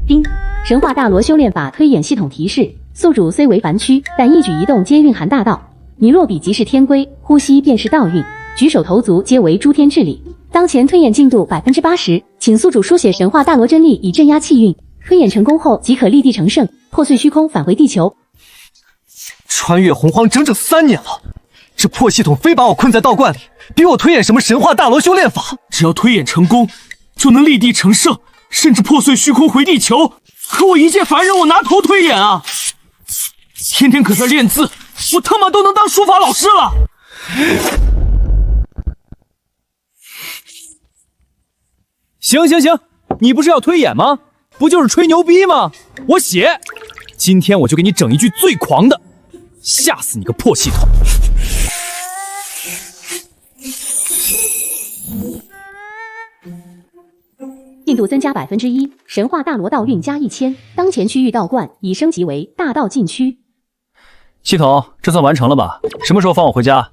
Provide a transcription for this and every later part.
丁，神话大罗修炼法推演系统提示：宿主虽为凡躯，但一举一动皆蕴含大道。你落笔即是天规，呼吸便是道运，举手投足皆为诸天之理。当前推演进度80%，请宿主书写神话大罗真力以镇压气运。推演成功后即可立地成圣，破碎虚空，返回地球。穿越洪荒整整3年了，这破系统非把我困在道观里，逼我推演什么神话大罗修炼法。只要推演成功，就能立地成圣，甚至破碎虚空回地球。可我一介凡人，我拿头推演啊！天天搁这练字，我他妈都能当书法老师了。行，你不是要推演吗？不就是吹牛逼吗？我写，今天我就给你整一句最狂的，吓死你个破系统！进度增加1%，神话大罗道运加1000，当前区域道观已升级为大道禁区。系统，这算完成了吧？什么时候放我回家？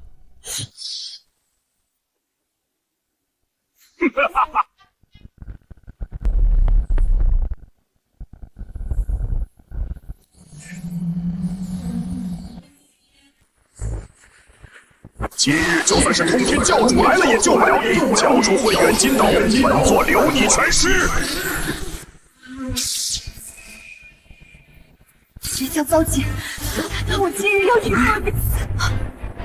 今日就算是通天教主来了也救不了你，教主会元金刀，本座留你全尸。邪教遭劫，但我今日要去破灭。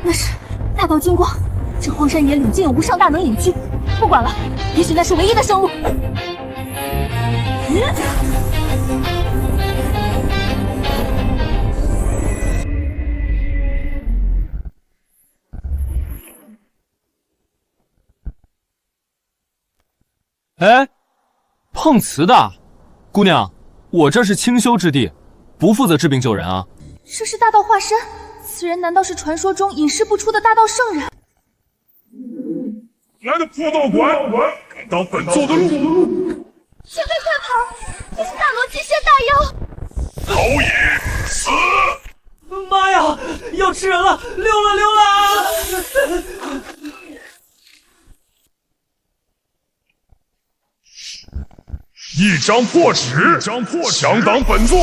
那是大道金光，这荒山野岭竟有无上大能隐居。不管了，也许那是唯一的生路。哎，碰瓷的姑娘，我这是清修之地，不负责治病救人啊。这是大道化身，此人难道是传说中隐世不出的大道圣人？来的破道馆，敢挡本座的路！前辈快跑！这是大罗极限大妖！蝼蚁死！妈呀，要吃人了！溜了！一张破纸，想挡本座！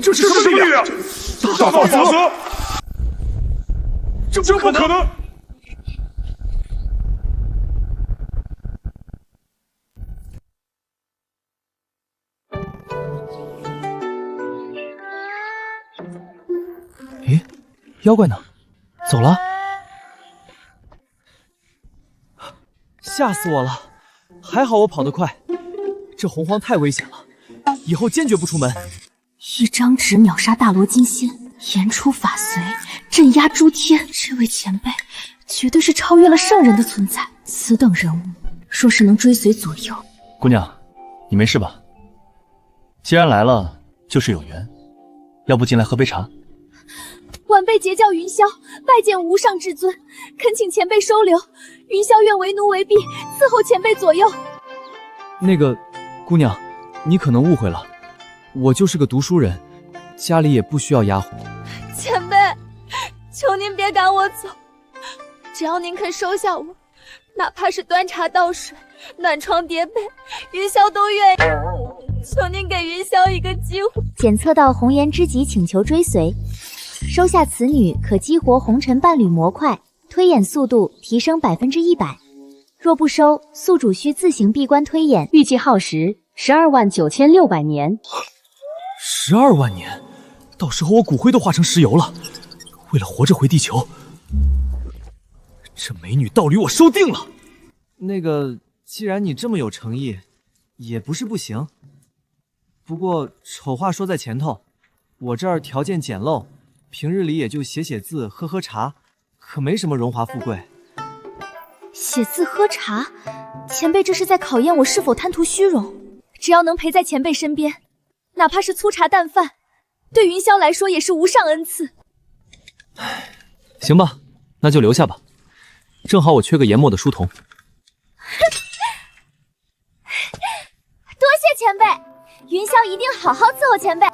这是什么力量？大道法则！这不可能！咦，妖怪呢？走了？吓死我了！还好我跑得快，这洪荒太危险了，以后坚决不出门。一张纸秒杀大罗金仙，言出法随，镇压诸天。这位前辈绝对是超越了圣人的存在。此等人物，若是能追随左右……姑娘，你没事吧？既然来了，就是有缘，要不进来喝杯茶？晚辈结教云霄，拜见无上至尊，恳请前辈收留。云霄愿为奴为婢，伺候前辈左右。那个姑娘，你可能误会了，我就是个读书人，家里也不需要丫鬟。前辈，求您别赶我走，只要您肯收下我，哪怕是端茶倒水、暖床叠被，云霄都愿意。求您给云霄一个机会。检测到红颜知己请求追随，收下此女可激活红尘伴侣模块，推演速度提升100%。若不收，宿主需自行闭关推演，预计耗时129600年。12万年，到时候我骨灰都化成石油了。为了活着回地球，这美女道侣我收定了。那个，既然你这么有诚意，也不是不行。不过丑话说在前头，我这儿条件简陋，平日里也就写写字、喝喝茶，可没什么荣华富贵。写字喝茶，前辈这是在考验我是否贪图虚荣。只要能陪在前辈身边，哪怕是粗茶淡饭，对云霄来说也是无上恩赐。行吧，那就留下吧，正好我缺个研墨的书童。多谢前辈，云霄一定好好伺候前辈。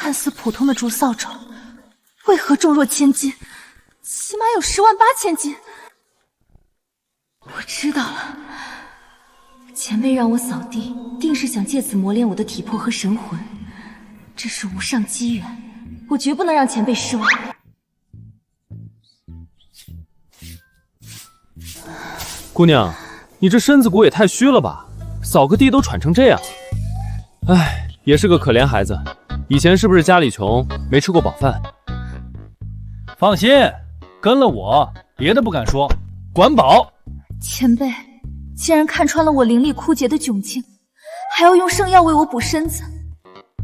看似普通的竹扫帚，为何重若千斤？起码有108000斤。我知道了，前辈让我扫地，定是想借此磨练我的体魄和神魂。这是无上机缘，我绝不能让前辈失望。姑娘，你这身子骨也太虚了吧，扫个地都喘成这样。唉，也是个可怜孩子，以前是不是家里穷，没吃过饱饭？放心，跟了我，别的不敢说，管饱。前辈竟然看穿了我灵力枯竭的窘境，还要用圣药为我补身子，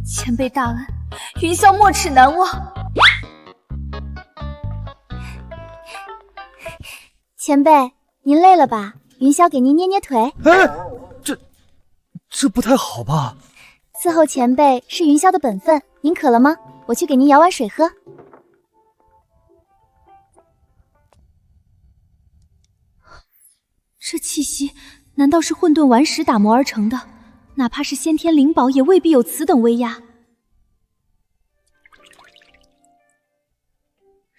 前辈大恩，云霄没齿难忘。前辈，您累了吧？云霄给您捏捏腿。哎，这不太好吧？伺候前辈是云霄的本分，您渴了吗？我去给您舀碗水喝。这气息难道是混沌顽石打磨而成的？哪怕是先天灵宝，也未必有此等威压。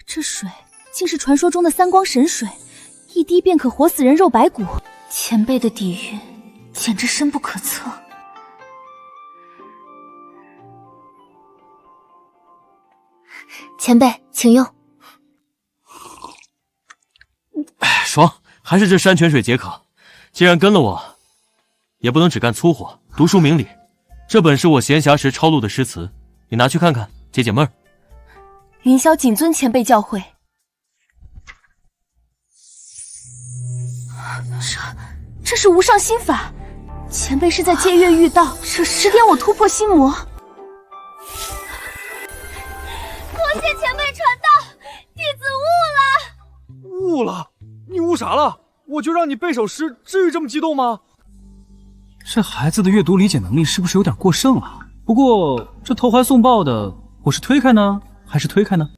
这水竟是传说中的三光神水，一滴便可活死人肉白骨。前辈的底蕴简直深不可测。前辈，请用。爽，还是这山泉水解渴。既然跟了我，也不能只干粗活，读书明理。这本是我闲暇时抄录的诗词，你拿去看看，解解闷儿。云霄谨遵前辈教诲。这是无上心法，前辈是在借月喻道，指点我突破心魔。多谢前辈传道，弟子悟了。悟了？你悟啥了？我就让你背首诗，至于这么激动吗？这孩子的阅读理解能力是不是有点过剩了？不过这投怀送抱的，我是推开呢，还是推开呢？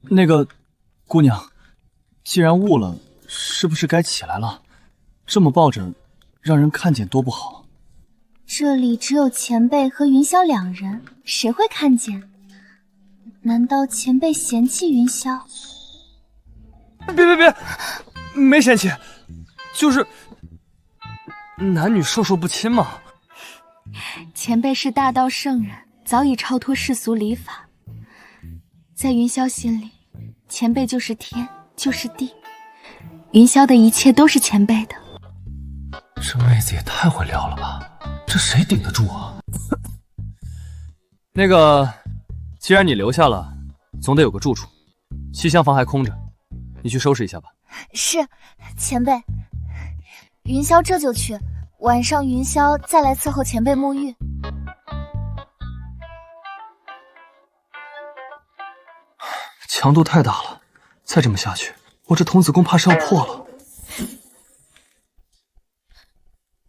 那个姑娘，既然悟了，是不是该起来了？这么抱着，让人看见多不好。这里只有前辈和云霄两人，谁会看见？难道前辈嫌弃云霄？别，没嫌弃，就是男女授受不亲嘛。前辈是大道圣人，早已超脱世俗礼法。在云霄心里，前辈就是天，就是地。云霄的一切都是前辈的。这妹子也太会撩了吧，这谁顶得住啊？那个，既然你留下了，总得有个住处。西厢房还空着，你去收拾一下吧。是，前辈。云霄这就去，晚上云霄再来伺候前辈沐浴。强度太大了，再这么下去，我这童子功怕是要破了。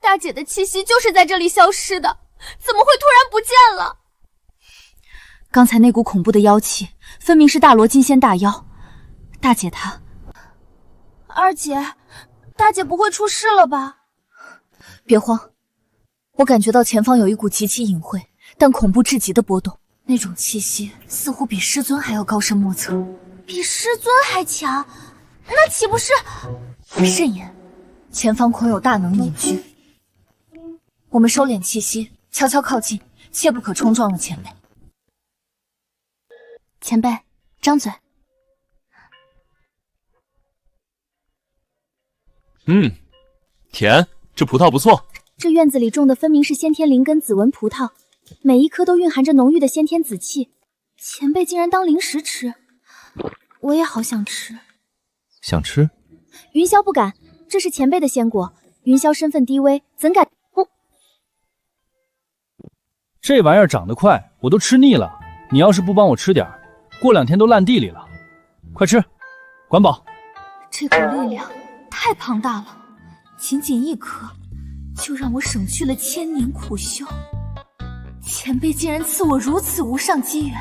大姐的气息就是在这里消失的，怎么会突然不见了？刚才那股恐怖的妖气，分明是大罗金仙大妖。大姐她……二姐，大姐不会出事了吧？别慌，我感觉到前方有一股极其隐晦但恐怖至极的波动，那种气息似乎比师尊还要高深莫测，比师尊还强，那岂不是……慎言，前方恐有大能隐居。我们收敛气息，悄悄靠近，切不可冲撞了前辈。前辈，张嘴。甜，这葡萄不错。这院子里种的分明是先天灵根紫纹葡萄，每一颗都蕴含着浓郁的先天紫气。前辈竟然当零食吃，我也好想吃。想吃？云霄不敢，这是前辈的仙果，云霄身份低微，怎敢？这玩意儿长得快，我都吃腻了。你要是不帮我吃点，过2天都烂地里了。快吃，管饱。这股力量太庞大了，仅仅1颗，就让我省去了1000年苦修。前辈竟然赐我如此无上机缘，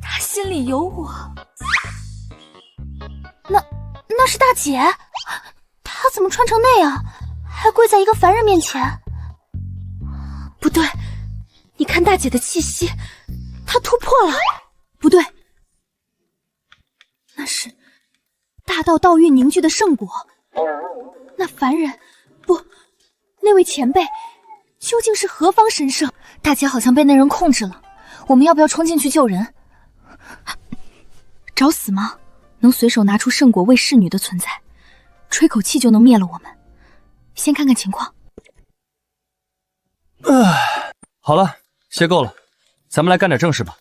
他心里有我。那是大姐，她怎么穿成那样，还跪在一个凡人面前？不对，你看大姐的气息，她突破了。不对，那是大道道运凝聚的圣果。那凡人，不，那位前辈，究竟是何方神圣？大姐好像被那人控制了，我们要不要冲进去救人？找死吗？能随手拿出圣果喂侍女的存在，吹口气就能灭了我们。先看看情况。好了，歇够了，咱们来干点正事吧。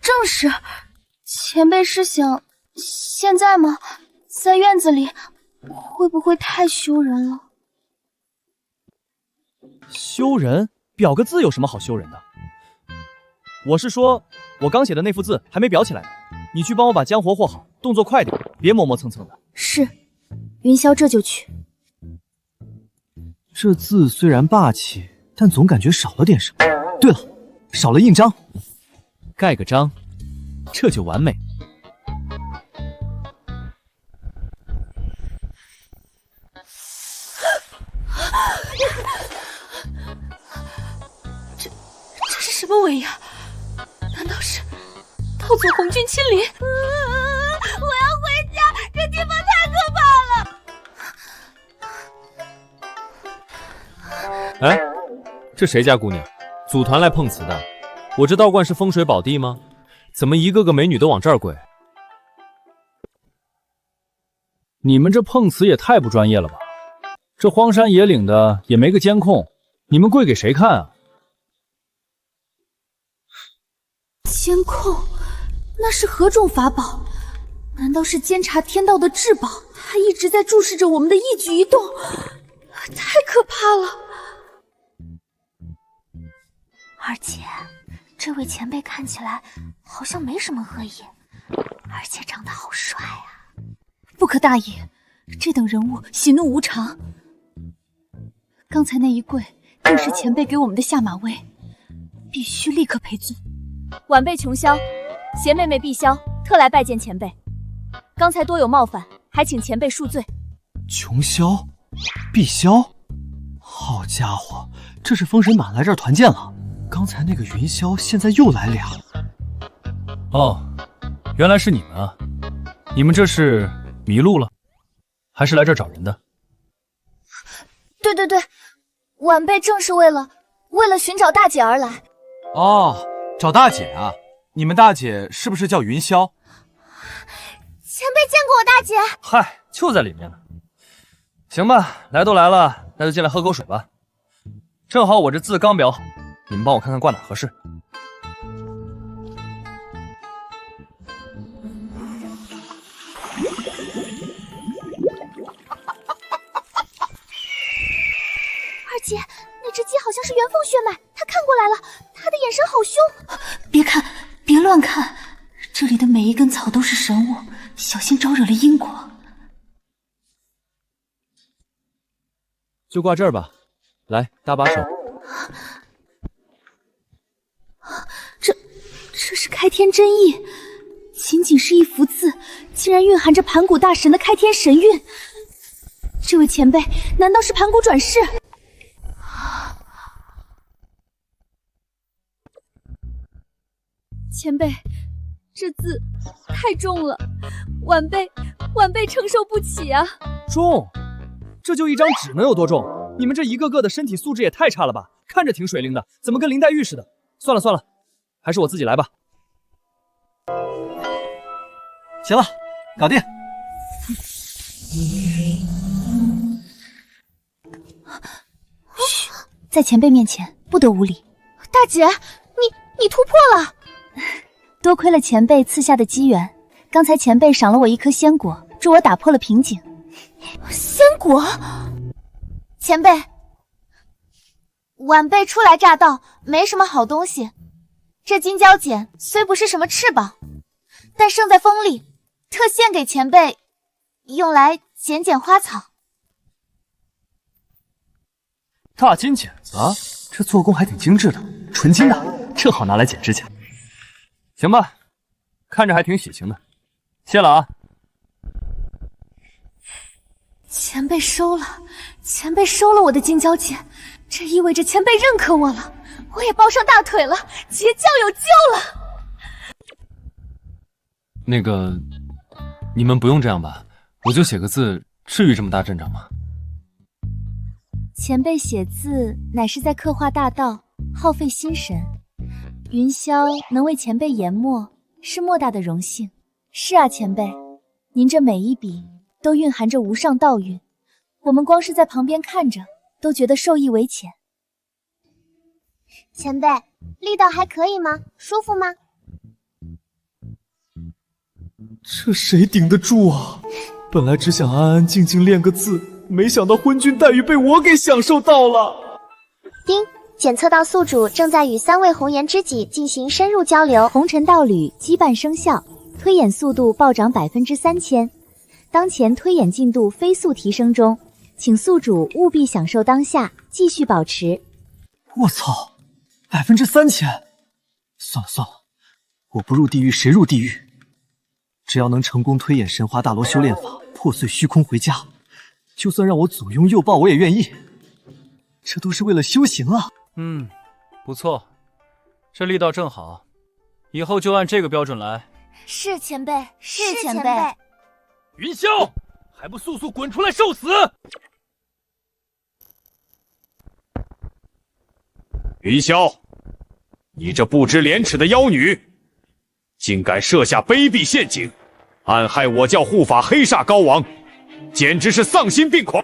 正事？前辈是想现在吗？在院子里会不会太羞人了？羞人？表个字有什么好羞人的？我是说，我刚写的那幅字还没裱起来呢，你去帮我把浆活和好，动作快点，别磨磨蹭蹭的。是，云霄这就去。这字虽然霸气，但总感觉少了点什么。对了，少了印章，盖个章，这就完美。这是什么威压？难道是道祖红军亲临？我要回家，这地方太可怕了。哎，这谁家姑娘？组团来碰瓷的？我这道观是风水宝地吗？怎么一个个美女都往这儿跪？你们这碰瓷也太不专业了吧！这荒山野岭的也没个监控，你们跪给谁看啊？监控？那是何种法宝？难道是监察天道的至宝？他一直在注视着我们的一举一动，太可怕了！而且，这位前辈看起来好像没什么恶意，而且长得好帅啊！不可大意，这等人物喜怒无常。刚才那一跪，定是前辈给我们的下马威，必须立刻赔罪。晚辈琼霄，携妹妹碧霄，特来拜见前辈。刚才多有冒犯，还请前辈恕罪。琼霄，碧霄，好家伙，这是封神榜来这儿团建了。刚才那个云霄，现在又来俩。哦，原来是你们啊！你们这是迷路了，还是来这儿找人的？对，晚辈正是为了寻找大姐而来。哦，找大姐啊！你们大姐是不是叫云霄？前辈见过我大姐？嗨，就在里面呢。行吧，来都来了，那就进来喝口水吧。正好我这字刚裱好，你们帮我看看挂哪合适。二姐，那只鸡好像是元凤血脉，它看过来了，它的眼神好凶。别看，别乱看，这里的每一根草都是神物，小心招惹了因果。就挂这儿吧，来搭把手。这是开天真意，仅仅是一幅字，竟然蕴含着盘古大神的开天神韵。这位前辈，难道是盘古转世？前辈，这字太重了，晚辈承受不起啊！重？这就一张纸能有多重？你们这一个个的身体素质也太差了吧！看着挺水灵的，怎么跟林黛玉似的？算了，还是我自己来吧。行了，搞定。嘘，在前辈面前不得无礼。大姐，你突破了！多亏了前辈赐下的机缘，刚才前辈赏了我一颗仙果，助我打破了瓶颈。仙果？前辈，晚辈初来乍到，没什么好东西。这金蛟剪虽不是什么翅膀，但胜在锋利，特献给前辈，用来剪花草。大金剪子，这做工还挺精致的，纯金的，正好拿来剪指甲。行吧，看着还挺喜庆的，谢了啊。前辈收了我的金蛟剪，这意味着前辈认可我了。我也抱上大腿了，截教有救了。那个，你们不用这样吧？我就写个字，至于这么大阵仗吗？前辈写字乃是在刻画大道，耗费心神。云霄能为前辈研墨，是莫大的荣幸。是啊，前辈，您这每一笔都蕴含着无上道蕴，我们光是在旁边看着，都觉得受益匪浅。前辈，力道还可以吗？舒服吗？这谁顶得住啊？本来只想安安静静练个字，没想到昏君待遇被我给享受到了。丁，检测到宿主正在与3位红颜知己进行深入交流。红尘道侣羁绊生效，推演速度暴涨3000%。当前推演进度飞速提升中，请宿主务必享受当下，继续保持。我操，3000%！算了算了，我不入地狱谁入地狱？只要能成功推演神话大罗修炼法，破碎虚空回家，就算让我左拥右抱我也愿意。这都是为了修行啊！不错，这力道正好，以后就按这个标准来。是前辈，是前辈。云霄，还不速速滚出来受死！云霄，你这不知廉耻的妖女，竟敢设下卑鄙陷阱，暗害我教护法黑煞高王，简直是丧心病狂！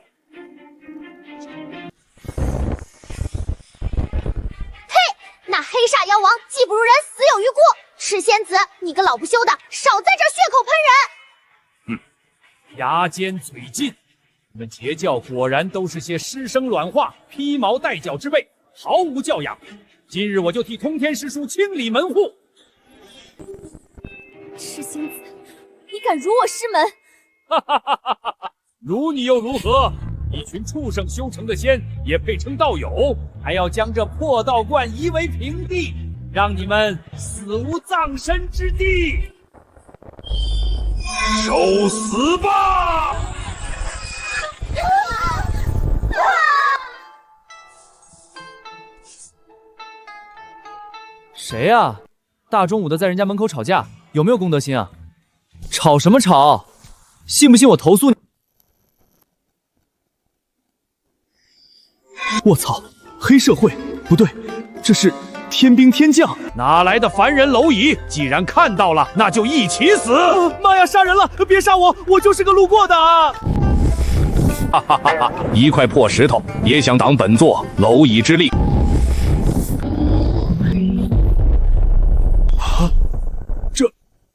那黑煞妖王技不如人，死有余辜。赤仙子，你个老不休的，少在这血口喷人！牙尖嘴净，你们截教果然都是些师生卵化、披毛戴角之辈，毫无教养。今日我就替通天师叔清理门户。赤仙子，你敢辱我师门？哈哈哈哈哈！辱你又如何？一群畜生修成的仙也配称道友，还要将这破道观夷为平地，让你们死无葬身之地！受死吧！谁呀？大中午的在人家门口吵架，有没有公德心啊？吵什么吵？信不信我投诉你？我操，黑社会不对，这是天兵天将。哪来的凡人蝼蚁？既然看到了，那就一起死！妈呀，杀人了！别杀我，我就是个路过的啊！哈哈哈哈！一块破石头也想挡本座蝼蚁之力？啊，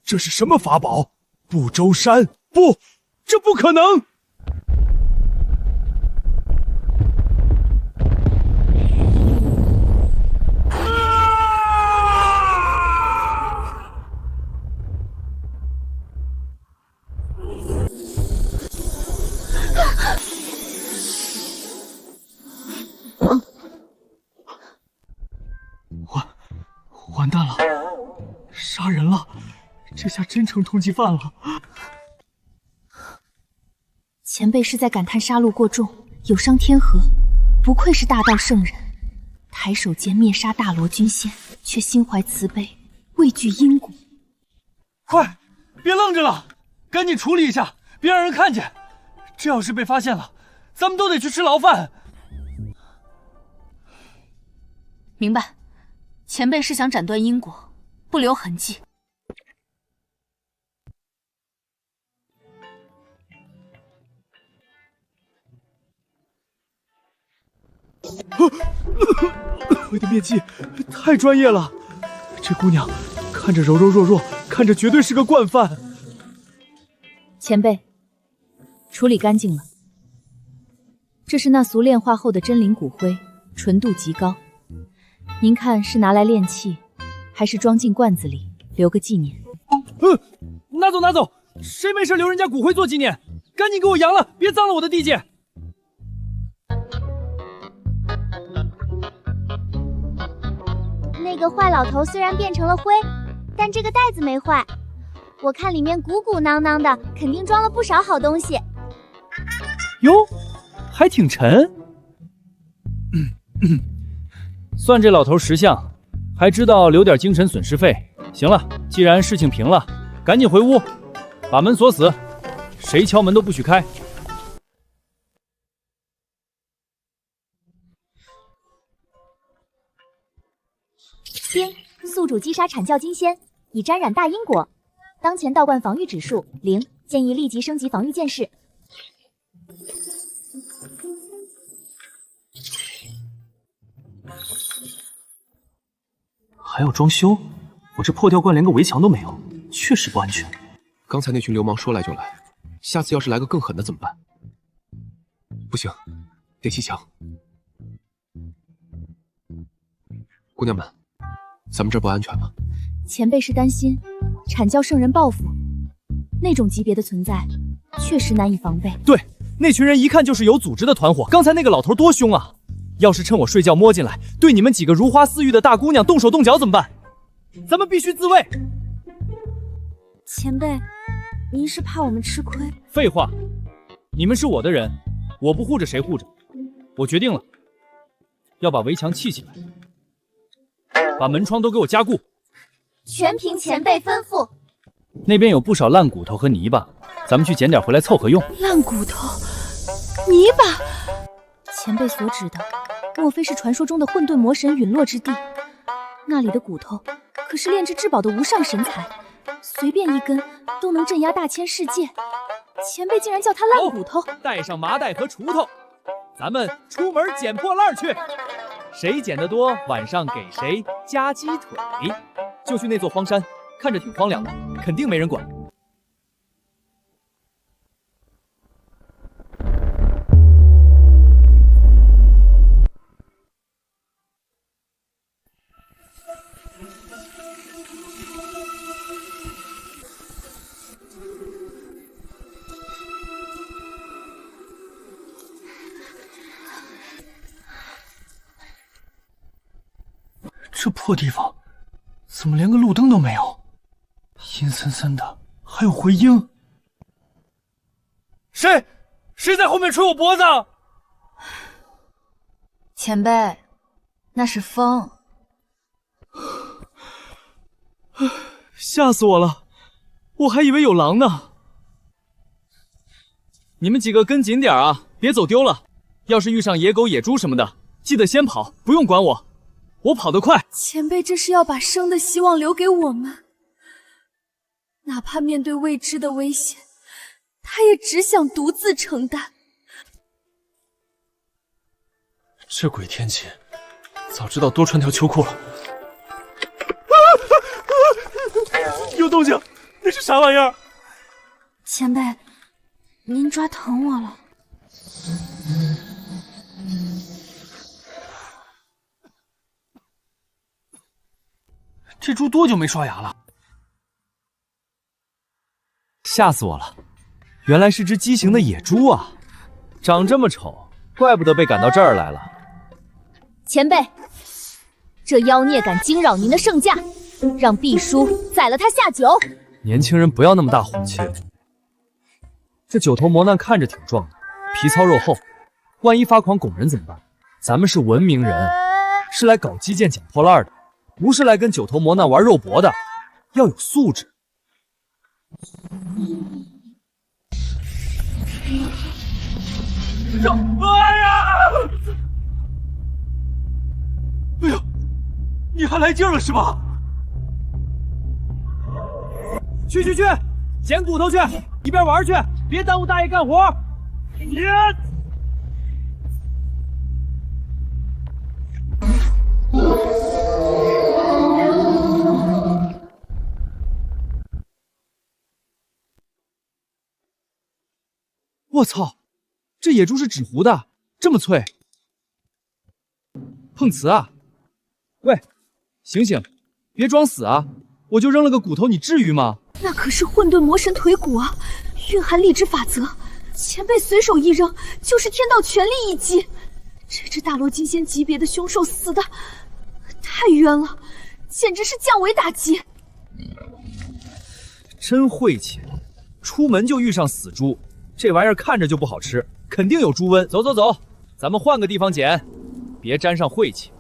这是什么法宝？不周山？不，这不可能！完蛋了，杀人了！这下真成通缉犯了。前辈是在感叹杀戮过重，有伤天和，不愧是大道圣人。抬手间灭杀大罗君仙，却心怀慈悲，畏惧因果。快，别愣着了，赶紧处理一下，别让人看见。这要是被发现了，咱们都得去吃牢饭。明白。前辈是想斩断因果，不留痕迹。我的面技太专业了，这姑娘看着柔柔弱弱，看着绝对是个惯犯。前辈，处理干净了。这是那俗炼化后的真灵骨灰，纯度极高。您看是拿来炼器，还是装进罐子里留个纪念？拿走拿走，谁没事留人家骨灰做纪念？赶紧给我扬了，别脏了我的地界！那个坏老头虽然变成了灰，但这个袋子没坏，我看里面鼓鼓囊囊的，肯定装了不少好东西。哟，还挺沉。算这老头识相，还知道留点精神损失费。行了，既然事情平了，赶紧回屋，把门锁死，谁敲门都不许开。丁，宿主击杀阐教金仙，已沾染大因果。当前道观防御指数0，建议立即升级防御剑士。还要装修？我这破吊罐连个围墙都没有，确实不安全。刚才那群流氓说来就来，下次要是来个更狠的怎么办？不行，得砌墙。姑娘们，咱们这儿不安全吗？前辈是担心阐教圣人报复，那种级别的存在，确实难以防备。对，那群人一看就是有组织的团伙。刚才那个老头多凶啊！要是趁我睡觉摸进来，对你们几个如花似玉的大姑娘动手动脚怎么办？咱们必须自卫。前辈，您是怕我们吃亏？废话，你们是我的人，我不护着谁护着？我决定了，要把围墙砌起来，把门窗都给我加固。全凭前辈吩咐。那边有不少烂骨头和泥巴，咱们去捡点回来凑合用。烂骨头、泥巴，前辈所指的，莫非是传说中的混沌魔神陨落之地？那里的骨头可是炼制至宝的无上神材，随便一根都能镇压大千世界。前辈竟然叫它烂骨头！带上麻袋和锄头，咱们出门捡破烂去。谁捡得多，晚上给谁加鸡腿。就去那座荒山，看着挺荒凉的，肯定没人管。这破地方怎么连个路灯都没有？阴森森的，还有回音。谁在后面吹我脖子？前辈，那是风。吓死我了，我还以为有狼呢。你们几个跟紧点啊，别走丢了。要是遇上野狗、野猪什么的，记得先跑，不用管我。我跑得快。前辈这是要把生的希望留给我们，哪怕面对未知的危险，他也只想独自承担。这鬼天气，早知道多穿条秋裤了。有动静，那是啥玩意儿？前辈，您抓疼我了。这猪多久没刷牙了？吓死我了！原来是只畸形的野猪啊，长这么丑，怪不得被赶到这儿来了。前辈，这妖孽敢惊扰您的圣驾，让毕叔宰了他下酒。年轻人不要那么大火气。这九头魔难看着挺壮的，皮糙肉厚，万一发狂拱人怎么办？咱们是文明人，是来搞基建捡破烂的，不是来跟九头魔难玩肉搏的，要有素质。哎呀！哎呀，你还来劲了是吧？去，捡骨头去，一边玩去，别耽误大爷干活。我操，这野猪是纸糊的，这么脆。碰瓷啊！喂，醒醒，别装死啊！我就扔了个骨头，你至于吗？那可是混沌魔神腿骨啊，蕴含力之法则。前辈随手一扔，就是天道全力一击。这只大罗金仙级别的凶兽死的太冤了，简直是降维打击。真晦气，出门就遇上死猪，这玩意儿看着就不好吃，肯定有猪瘟。走，咱们换个地方捡，别沾上晦气。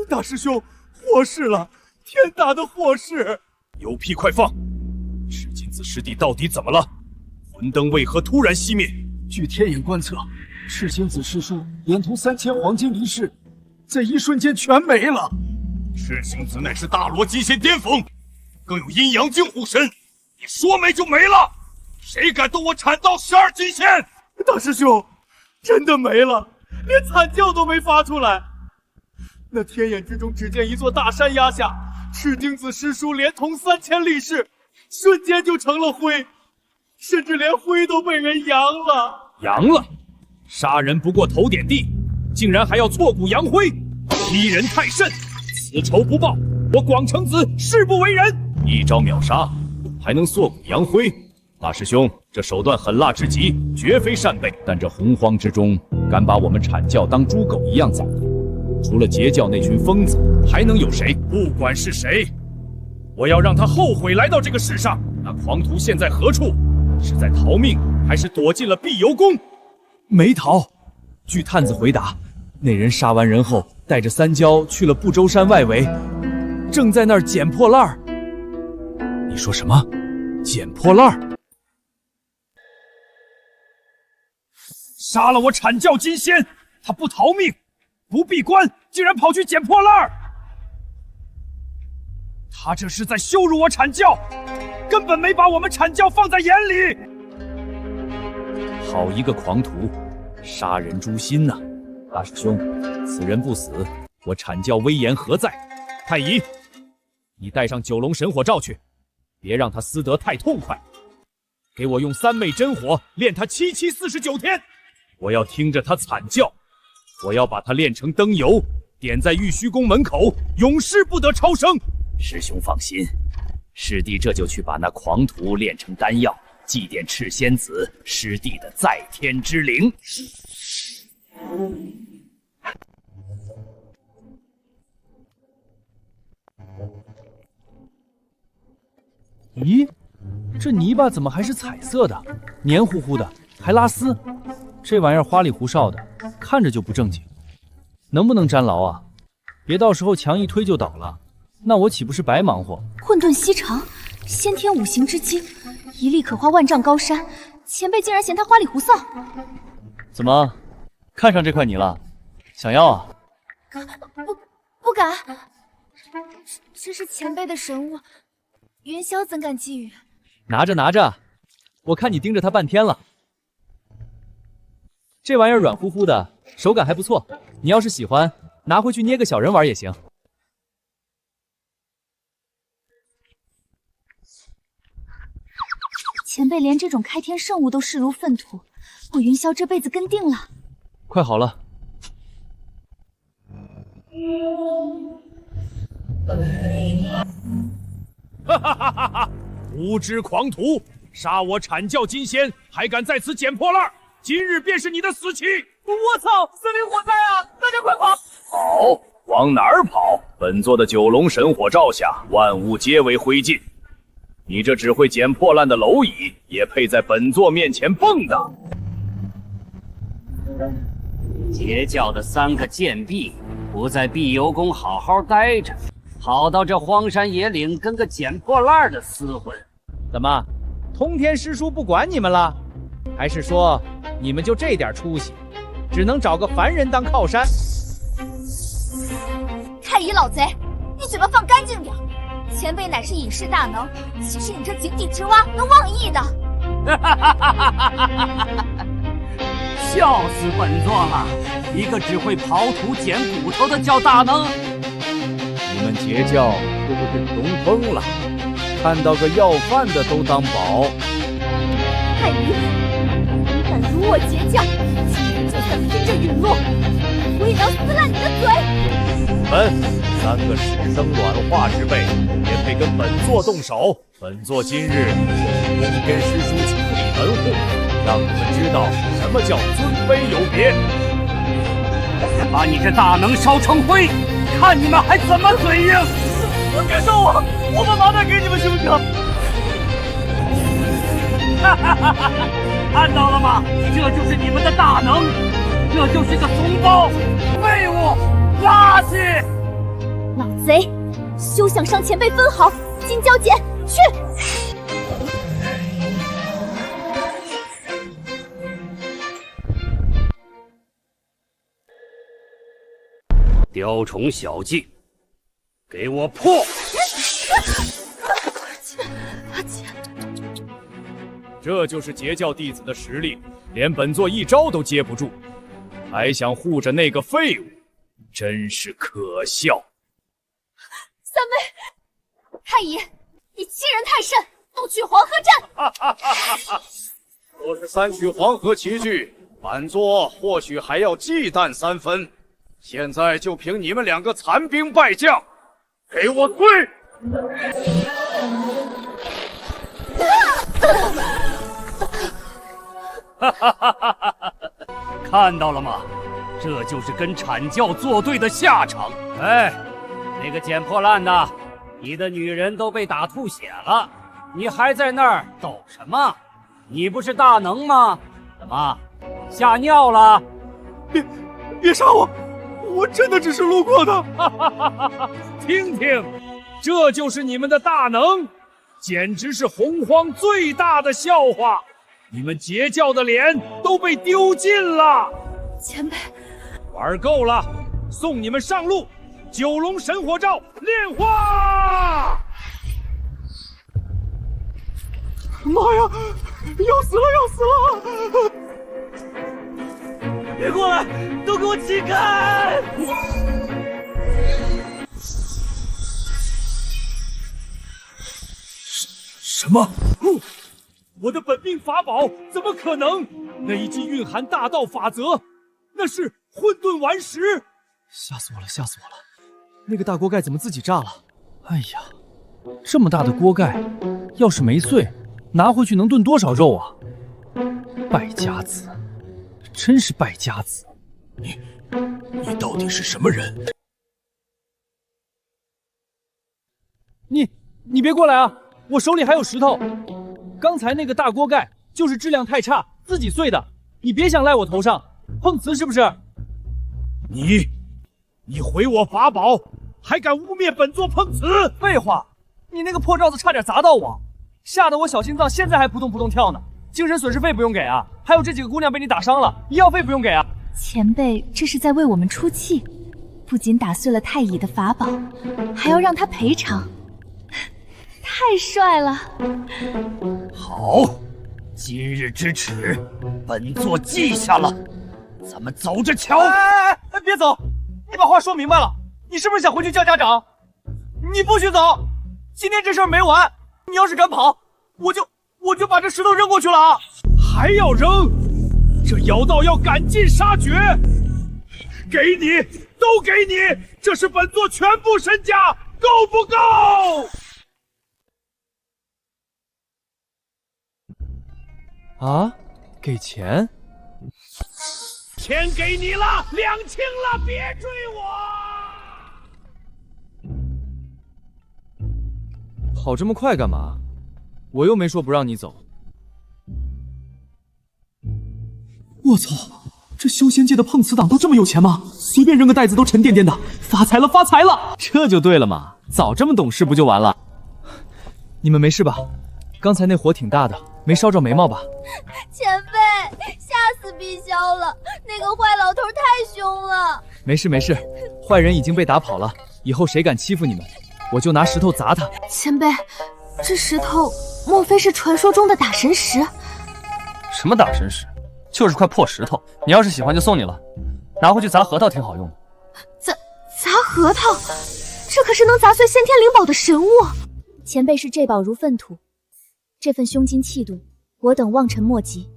大师兄，祸事了！天大的祸事！有屁快放！赤金子师弟到底怎么了？魂灯为何突然熄灭？据天眼观测，赤金子师叔连同3000黄金离世，在一瞬间全没了。赤星子乃是大罗极限巅峰，更有阴阳镜护身，你说没就没了。谁敢动我阐道12金仙？大师兄，真的没了，连惨叫都没发出来。那天眼之中，只见一座大山压下，赤精子师叔连同3000力士，瞬间就成了灰，甚至连灰都被人扬了。扬了？杀人不过头点地，竟然还要挫骨扬灰，欺人太甚！此仇不报，我广成子誓不为人。一招秒杀，还能挫骨扬灰？大师兄，这手段狠辣之极，绝非善辈。但这洪荒之中，敢把我们阐教当猪狗一样宰的，除了截教那群疯子，还能有谁？不管是谁，我要让他后悔来到这个世上。那狂徒现在何处？是在逃命，还是躲进了碧游宫？没逃。据探子回答，那人杀完人后，带着三蛟去了不周山外围，正在那儿捡破烂儿。你说什么？捡破烂儿？杀了我阐教金仙，他不逃命，不闭关，竟然跑去捡破烂儿！他这是在羞辱我阐教，根本没把我们阐教放在眼里。好一个狂徒，杀人诛心呐！大师兄，此人不死，我阐教威严何在？太乙，你带上九龙神火罩去，别让他撕得太痛快。给我用三昧真火炼他749天。我要听着他惨叫，我要把他炼成灯油，点在玉虚宫门口，永世不得超生。师兄放心，师弟这就去把那狂徒炼成丹药，祭奠赤仙子师弟的在天之灵。咦，这泥巴怎么还是彩色的，黏糊糊的，还拉丝？这玩意儿花里胡哨的，看着就不正经。能不能粘牢啊？别到时候墙一推就倒了，那我岂不是白忙活？混沌吸肠，先天五行之精，一粒可化万丈高山。前辈竟然嫌它花里胡哨？怎么，看上这块泥了？想要啊？不敢，这是前辈的神物，云霄怎敢觊觎？拿着拿着，我看你盯着它半天了。这玩意儿软乎乎的，手感还不错。你要是喜欢，拿回去捏个小人玩也行。前辈连这种开天圣物都视如粪土，我云霄这辈子跟定了。快好了。哈哈哈哈哈！无知狂徒，杀我阐教金仙，还敢在此捡破烂！今日便是你的死期！我操！森林火灾啊！大家快跑！跑？往哪儿跑？本座的九龙神火罩下，万物皆为灰烬。你这只会捡破烂的蝼蚁，也配在本座面前蹦跶？截教的3个贱婢，不在碧游宫好好待着，跑到这荒山野岭跟个捡破烂的厮混。怎么，通天师叔不管你们了？还是说你们就这点出息，只能找个凡人当靠山？太乙老贼，你嘴巴放干净点！前辈乃是隐世大能，岂是你这井底之蛙能妄议的？笑死本座了！一个只会刨土捡骨头的叫大能，你们截教是不是穷疯了？看到个要饭的都当宝？太乙，你敢辱我截教，今日就算拼着陨落，我也要撕烂你的嘴！你们3个始生卵化之辈，也配跟本座动手？本座今日恭跟师叔处理门户，让你们知道什么叫尊卑有别。把你这大能烧成灰，看你们还怎么嘴硬！别烧我把麻袋给你们行不行？哈哈哈哈！看到了吗？这就是你们的大能，这就是个怂包废物！拉去！老贼，休想伤前辈分毫！金蛟剪，去！雕虫小技，给我破！这就是截教弟子的实力，连本座一招都接不住，还想护着那个废物，真是可笑。三妹，太乙，你欺人太甚，不取黄河阵！若是3取黄河奇剧，本座或许还要忌惮3分。现在就凭你们2个残兵败将，给我退！看到了吗？这就是跟阐教作对的下场。哎，那个捡破烂的，你的女人都被打吐血了，你还在那儿抖什么？你不是大能吗？怎么吓尿了？别杀我！我真的只是路过的。听听，这就是你们的大能，简直是洪荒最大的笑话！你们截教的脸都被丢尽了。前辈，玩够了，送你们上路！九龙神火罩炼化！妈呀，要死了，要死了！别过来，都给我起开！什么？我的本命法宝怎么可能？那一记蕴含大道法则，那是混沌顽石！吓死我了，吓死我了！那个大锅盖怎么自己炸了？哎呀，这么大的锅盖，要是没碎，拿回去能炖多少肉啊？败家子，真是败家子！你到底是什么人？你别过来啊！我手里还有石头。刚才那个大锅盖就是质量太差，自己碎的。你别想赖我头上，碰瓷是不是？你毁我法宝，还敢污蔑本座碰瓷？废话，你那个破罩子差点砸到我，吓得我小心脏现在还扑通扑通跳呢。精神损失费不用给啊，还有这几个姑娘被你打伤了，医药费不用给啊。前辈这是在为我们出气，不仅打碎了太乙的法宝，还要让他赔偿，太帅了！好，今日之耻，本座记下了。咱们走着瞧。哎，别走！你把话说明白了，你是不是想回去叫家长？你不许走！今天这事儿没完，你要是敢跑，我就把这石头扔过去了啊！还要扔？这妖道要赶尽杀绝！给你，都给你！这是本座全部身家，够不够？啊，给钱？钱给你了，2清了，别追我！跑这么快干嘛？我又没说不让你走。我操，这修仙界的碰瓷党都这么有钱吗？随便扔个袋子都沉甸甸的，发财了，发财了！这就对了嘛，早这么懂事不就完了？你们没事吧？刚才那火挺大的，没烧着眉毛吧？前辈，吓死碧霄了！那个坏老头太凶了。没事没事，坏人已经被打跑了，以后谁敢欺负你们，我就拿石头砸他。前辈，这石头莫非是传说中的打神石？什么打神石？就是块破石头。你要是喜欢就送你了，拿回去砸核桃挺好用的。砸核桃？这可是能砸碎先天灵宝的神物。前辈视这宝如粪土，这份胸襟气度，我等望尘莫及。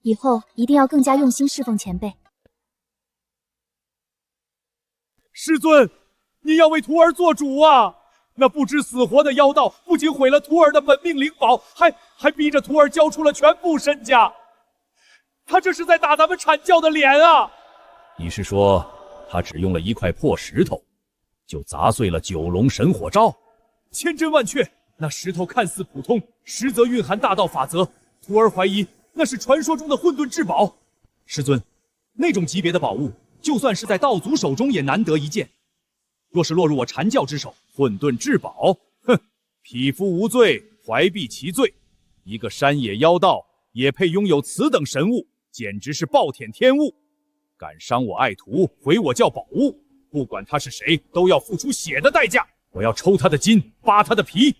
以后一定要更加用心侍奉前辈。师尊，你要为徒儿做主啊！那不知死活的妖道不仅毁了徒儿的本命灵宝，还逼着徒儿交出了全部身家。他这是在打咱们阐教的脸啊！你是说他只用了一块破石头，就砸碎了九龙神火罩？千真万确，那石头看似普通，实则蕴含大道法则。徒儿怀疑那是传说中的混沌至宝。师尊，那种级别的宝物，就算是在道祖手中也难得一见。若是落入我阐教之手，混沌至宝，哼，匹夫无罪，怀璧其罪。一个山野妖道也配拥有此等神物，简直是暴殄天物！敢伤我爱徒，毁我教宝物，不管他是谁，都要付出血的代价。我要抽他的筋，扒他的皮，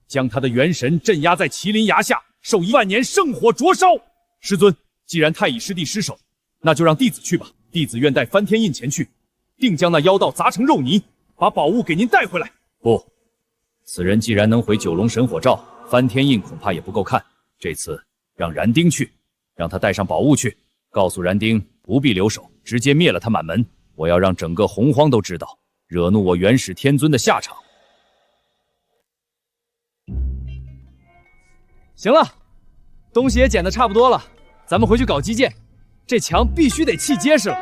将他的元神镇压在麒麟崖下，受10000年圣火灼烧。师尊，既然太乙师弟失手，那就让弟子去吧。弟子愿带翻天印前去，定将那妖道砸成肉泥，把宝物给您带回来。不，此人既然能回九龙神火罩，翻天印恐怕也不够看。这次让然丁去，让他带上宝物去，告诉然丁不必留守，直接灭了他满门。我要让整个洪荒都知道，惹怒我元始天尊的下场。行了，东西也捡得差不多了，咱们回去搞基建。这墙必须得砌结实了。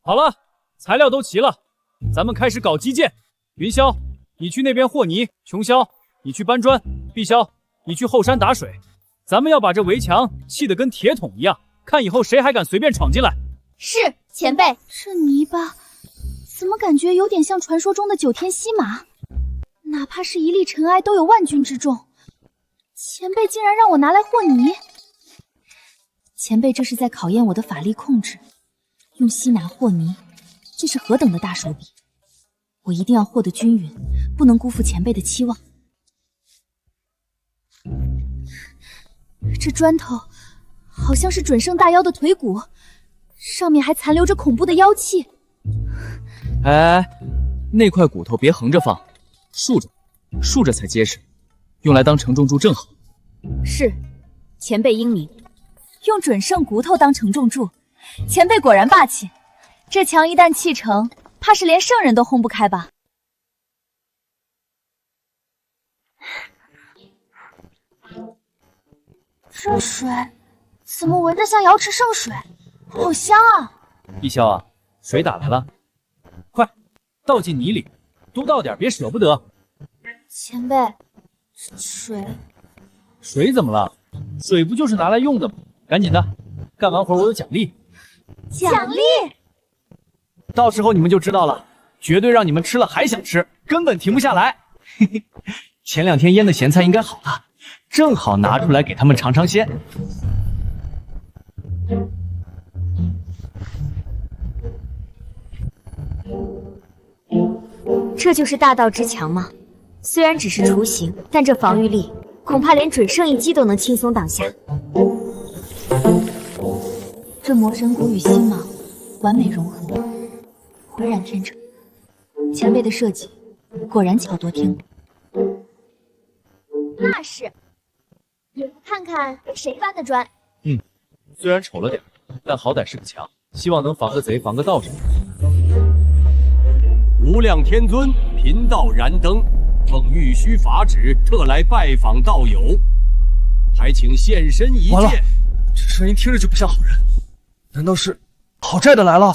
好了，材料都齐了，咱们开始搞基建。云霄，你去那边和泥；琼霄，你去搬砖；碧霄，你去后山打水。咱们要把这围墙砌得跟铁桶一样，看以后谁还敢随便闯进来。是，前辈。这泥巴怎么感觉有点像传说中的9天息马？哪怕是一粒尘埃都有万钧之重，前辈竟然让我拿来和泥。前辈这是在考验我的法力控制，用吸拿和泥，这是何等的大手笔！我一定要和得均匀，不能辜负前辈的期望。这砖头好像是准圣大妖的腿骨，上面还残留着恐怖的妖气。哎，那块骨头别横着放，竖着才结实，用来当承重柱正好。是，前辈英明。用准圣骨头当承重柱，前辈果然霸气。这墙一旦砌成，怕是连圣人都轰不开吧？这水怎么闻着像瑶池圣水？好香啊！碧霄啊，水打来了，快倒进泥里，多倒点，别舍不得。前辈，水怎么了？水不就是拿来用的吗？赶紧的，干完活我有奖励。奖励？到时候你们就知道了，绝对让你们吃了还想吃，根本停不下来。嘿嘿，前2天腌的咸菜应该好了，正好拿出来给他们尝尝鲜。这就是大道之强吗？虽然只是雏形，但这防御力恐怕连准圣一击都能轻松挡下。这魔神骨与星芒完美融合，浑然天成。前辈的设计果然巧夺天工。那是，也不看看谁搬的砖。虽然丑了点，但好歹是个墙，希望能防个贼，防个道士。无量天尊贫道燃灯，奉玉虚法旨，特来拜访道友，还请现身一完了，见。这声音听着就不像好人，难道是讨债的来了？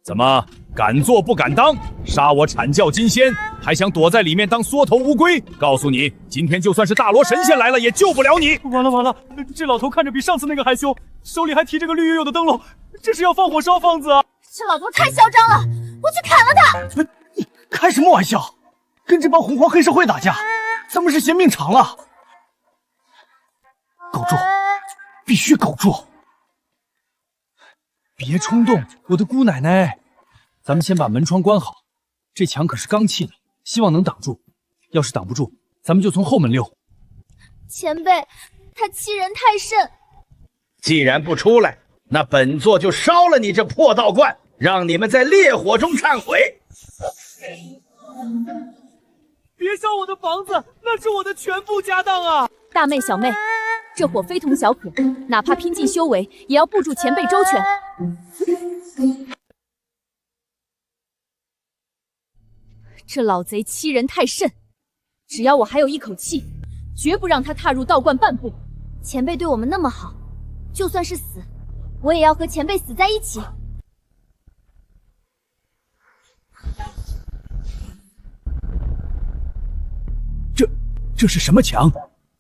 怎么敢做不敢当？杀我阐教金仙，还想躲在里面当缩头乌龟？告诉你，今天就算是大罗神仙来了，也救不了你！完了，这老头看着比上次那个还凶，手里还提着个绿油油的灯笼，这是要放火烧房子啊！这老头太嚣张了，我去砍了他！你开什么玩笑？跟这帮洪荒黑社会打架，咱们是嫌命长了。苟住，必须苟住！别冲动，我的姑奶奶。咱们先把门窗关好，这墙可是刚砌的，希望能挡住。要是挡不住，咱们就从后门溜。前辈，他欺人太甚。既然不出来，那本座就烧了你这破道观，让你们在烈火中忏悔。别烧我的房子，那是我的全部家当啊！大妹小妹，这火非同小可，哪怕拼尽修为，也要护住前辈周全。这老贼欺人太甚，只要我还有一口气，绝不让他踏入道观半步。前辈对我们那么好，就算是死，我也要和前辈死在一起。这是什么墙，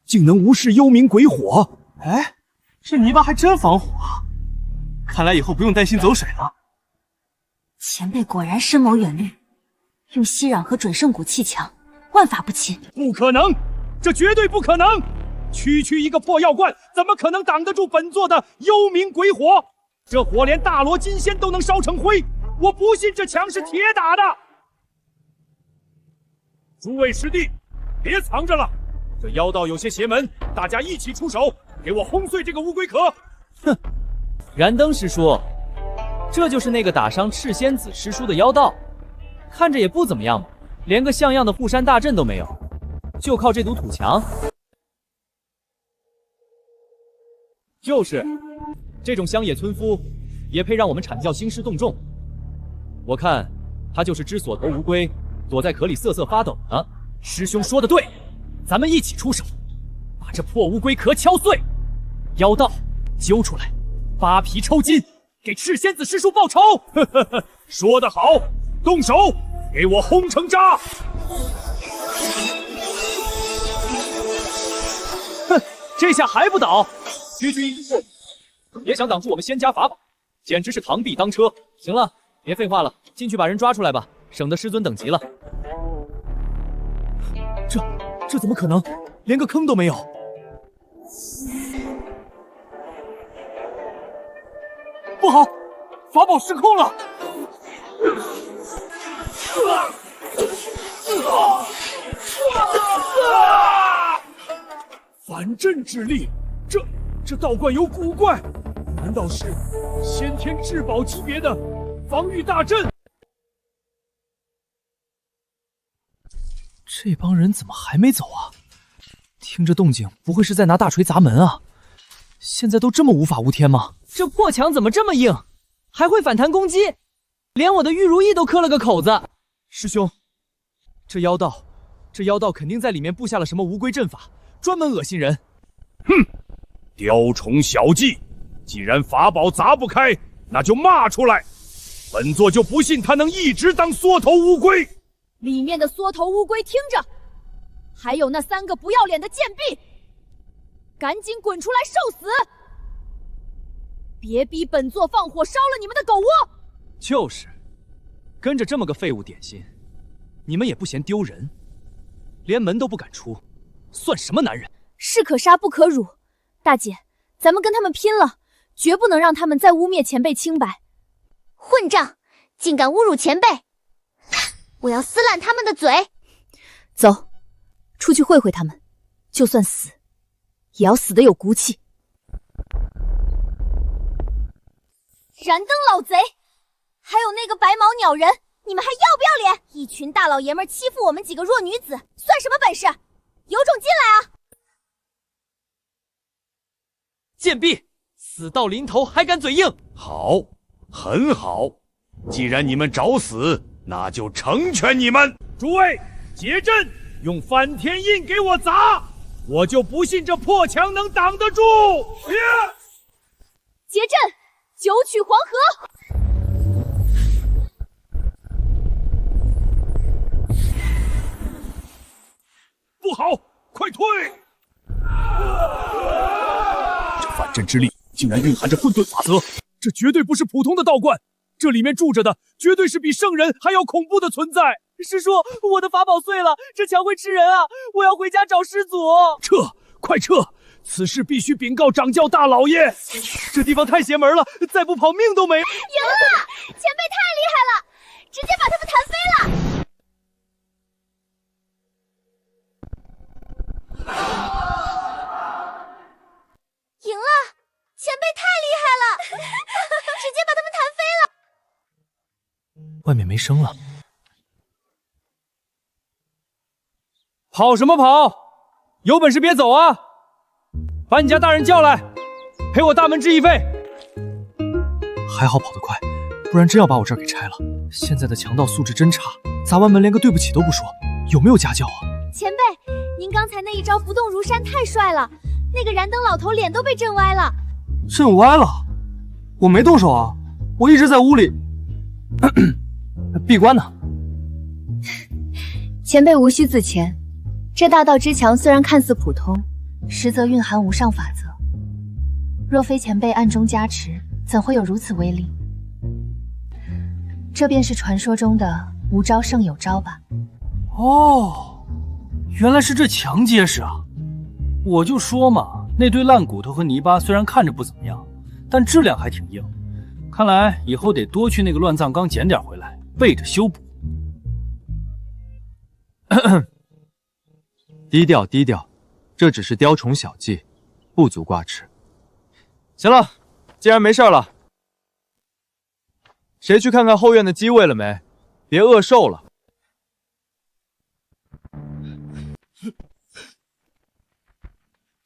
竟能无视幽冥鬼火？哎，这泥巴还真防火啊！看来以后不用担心走水了。前辈果然深谋远虑，用息壤和准圣骨砌墙，万法不侵。不可能，这绝对不可能！区区一个破药罐，怎么可能挡得住本座的幽冥鬼火？这火连大罗金仙都能烧成灰，我不信这墙是铁打的！诸位师弟，别藏着了，这妖道有些邪门，大家一起出手，给我轰碎这个乌龟壳！哼，燃灯师叔，这就是那个打伤赤仙子师叔的妖道，看着也不怎么样嘛，连个像样的护山大阵都没有，就靠这堵土墙。就是，这种乡野村夫，也配让我们阐教兴师动众？我看他就是只锁头乌龟，躲在壳里瑟瑟发抖呢。师兄说的对，咱们一起出手，把这破乌龟壳敲碎，妖道揪出来，扒皮抽筋，给赤仙子师叔报仇！呵呵呵，说得好，动手，给我轰成渣！哼，这下还不倒？区区一个也想挡住我们仙家法宝，简直是螳臂当车！行了，别废话了，进去把人抓出来吧，省得师尊等急了。这怎么可能？连个坑都没有！不好，法宝失控了！反震之力，这道观有古怪，难道是先天至宝级别的防御大阵？这帮人怎么还没走啊？听着动静，不会是在拿大锤砸门啊？现在都这么无法无天吗？这破墙怎么这么硬，还会反弹攻击？连我的玉如意都磕了个口子。师兄，这妖道肯定在里面布下了什么无龟阵法，专门恶心人。哼，雕虫小技！既然法宝砸不开，那就骂出来，本座就不信他能一直当缩头乌龟。里面的缩头乌龟听着，还有那3个不要脸的贱婢，赶紧滚出来受死！别逼本座放火烧了你们的狗窝！就是，跟着这么个废物点心，你们也不嫌丢人，连门都不敢出，算什么男人？士可杀不可辱，大姐，咱们跟他们拼了，绝不能让他们再污蔑前辈清白。混账，竟敢侮辱前辈！我要撕烂他们的嘴！走，出去会会他们，就算死，也要死得有骨气。燃灯老贼，还有那个白毛鸟人，你们还要不要脸？一群大老爷们欺负我们几个弱女子，算什么本事？有种进来啊！贱婢，死到临头还敢嘴硬！好，很好，既然你们找死，那就成全你们！诸位，结阵，用翻天印给我砸！我就不信这破墙能挡得住！结阵，九曲黄河！不好，快退！这反震之力竟然蕴含着混沌法则，这绝对不是普通的道观，这里面住着的绝对是比圣人还要恐怖的存在。师叔，我的法宝碎了，这墙会吃人啊！我要回家找师祖。撤，快撤！此事必须禀告掌教大老爷。这地方太邪门了，再不跑命都没。赢了！前辈太厉害了，直接把他们弹飞了。赢了！前辈太厉害了，直接把他们弹飞了。外面没声了。跑什么跑？有本事别走啊！把你家大人叫来，赔我大门之役费。还好跑得快，不然真要把我这儿给拆了。现在的强盗素质真差，砸完门连个对不起都不说，有没有家教啊？前辈，您刚才那一招不动如山太帅了，那个燃灯老头脸都被震歪了。震歪了？我没动手啊，我一直在屋里。闭关呢。前辈无需自谦，这大道之强虽然看似普通，实则蕴含无上法则。若非前辈暗中加持，怎会有如此威力？这便是传说中的无招胜有招吧。哦，原来是这墙结实啊！我就说嘛，那堆烂骨头和泥巴虽然看着不怎么样，但质量还挺硬。看来以后得多去那个乱葬岗捡点回来，备着修补。低调低调，这只是雕虫小技，不足挂齿。行了，既然没事了，谁去看看后院的鸡喂了没？别饿瘦了。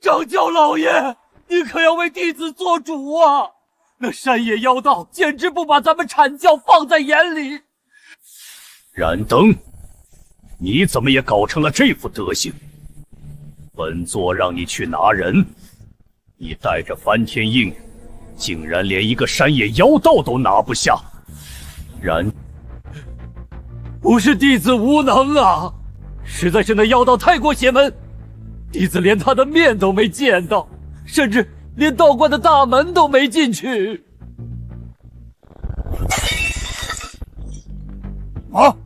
掌教老爷，你可要为弟子做主啊！那山野妖道简直不把咱们阐教放在眼里。燃灯，你怎么也搞成了这副德行？本座让你去拿人，你带着翻天印，竟然连一个山野妖道都拿不下。不是弟子无能啊，实在是那妖道太过邪门，弟子连他的面都没见到，甚至连道观的大门都没进去。啊！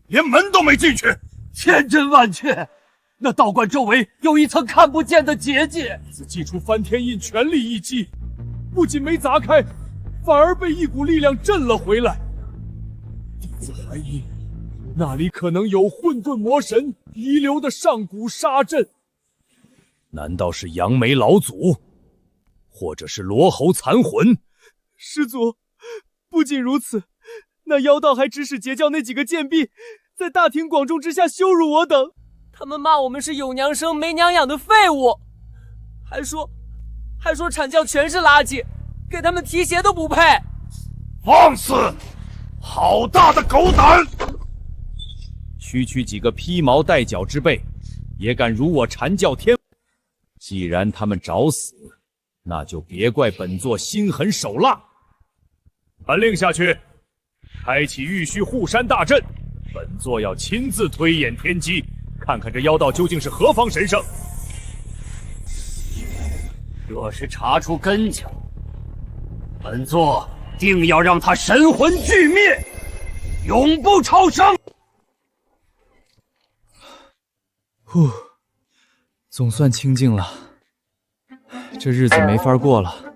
连门都没进去？千真万确，那道观周围有一层看不见的结界。自祭出翻天印，全力一击，不仅没砸开，反而被一股力量震了回来。弟子怀疑，那里可能有混沌魔神遗留的上古杀阵。难道是杨梅老祖，或者是罗侯残魂？师祖，不仅如此，那妖道还指使截教那几个贱婢，在大庭广众之下羞辱我等。他们骂我们是有娘生没娘养的废物，还说阐教全是垃圾，给他们提鞋都不配。放肆！好大的狗胆！区区几个披毛戴角之辈，也敢辱我阐教天？既然他们找死，那就别怪本座心狠手辣。传令下去，开启玉虚护山大阵，本座要亲自推演天机，看看这妖道究竟是何方神圣。若是查出根脚，本座定要让他神魂俱灭，永不超生。呼，总算清静了。这日子没法过了。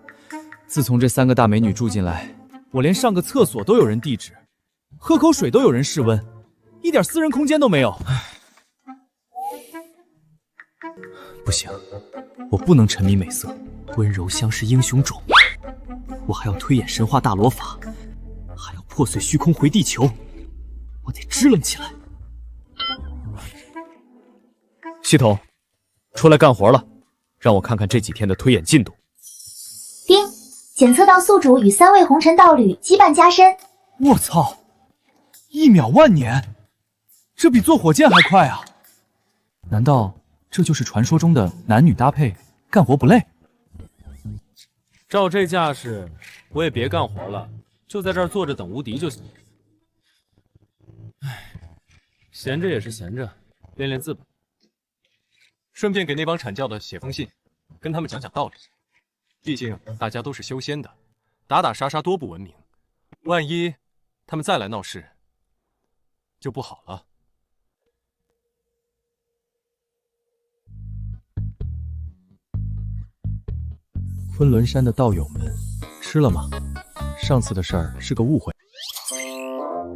自从这3个大美女住进来，我连上个厕所都有人递纸，喝口水都有人室温，一点私人空间都没有。不行，我不能沉迷美色，温柔乡是英雄种。我还要推演神话大罗法，还要破碎虚空回地球，我得支棱起来。系统，出来干活了，让我看看这几天的推演进度。丁，检测到宿主与3位红尘道侣羁绊加深。我操！1秒万年，这比坐火箭还快啊！难道这就是传说中的男女搭配，干活不累？照这架势，我也别干活了，就在这儿坐着等无敌就行。唉，闲着也是闲着，练练字吧。顺便给那帮阐教的写封信，跟他们讲讲道理。毕竟大家都是修仙的，打打杀杀多不文明，万一他们再来闹事，就不好了。昆仑山的道友们，吃了吗？上次的事儿是个误会。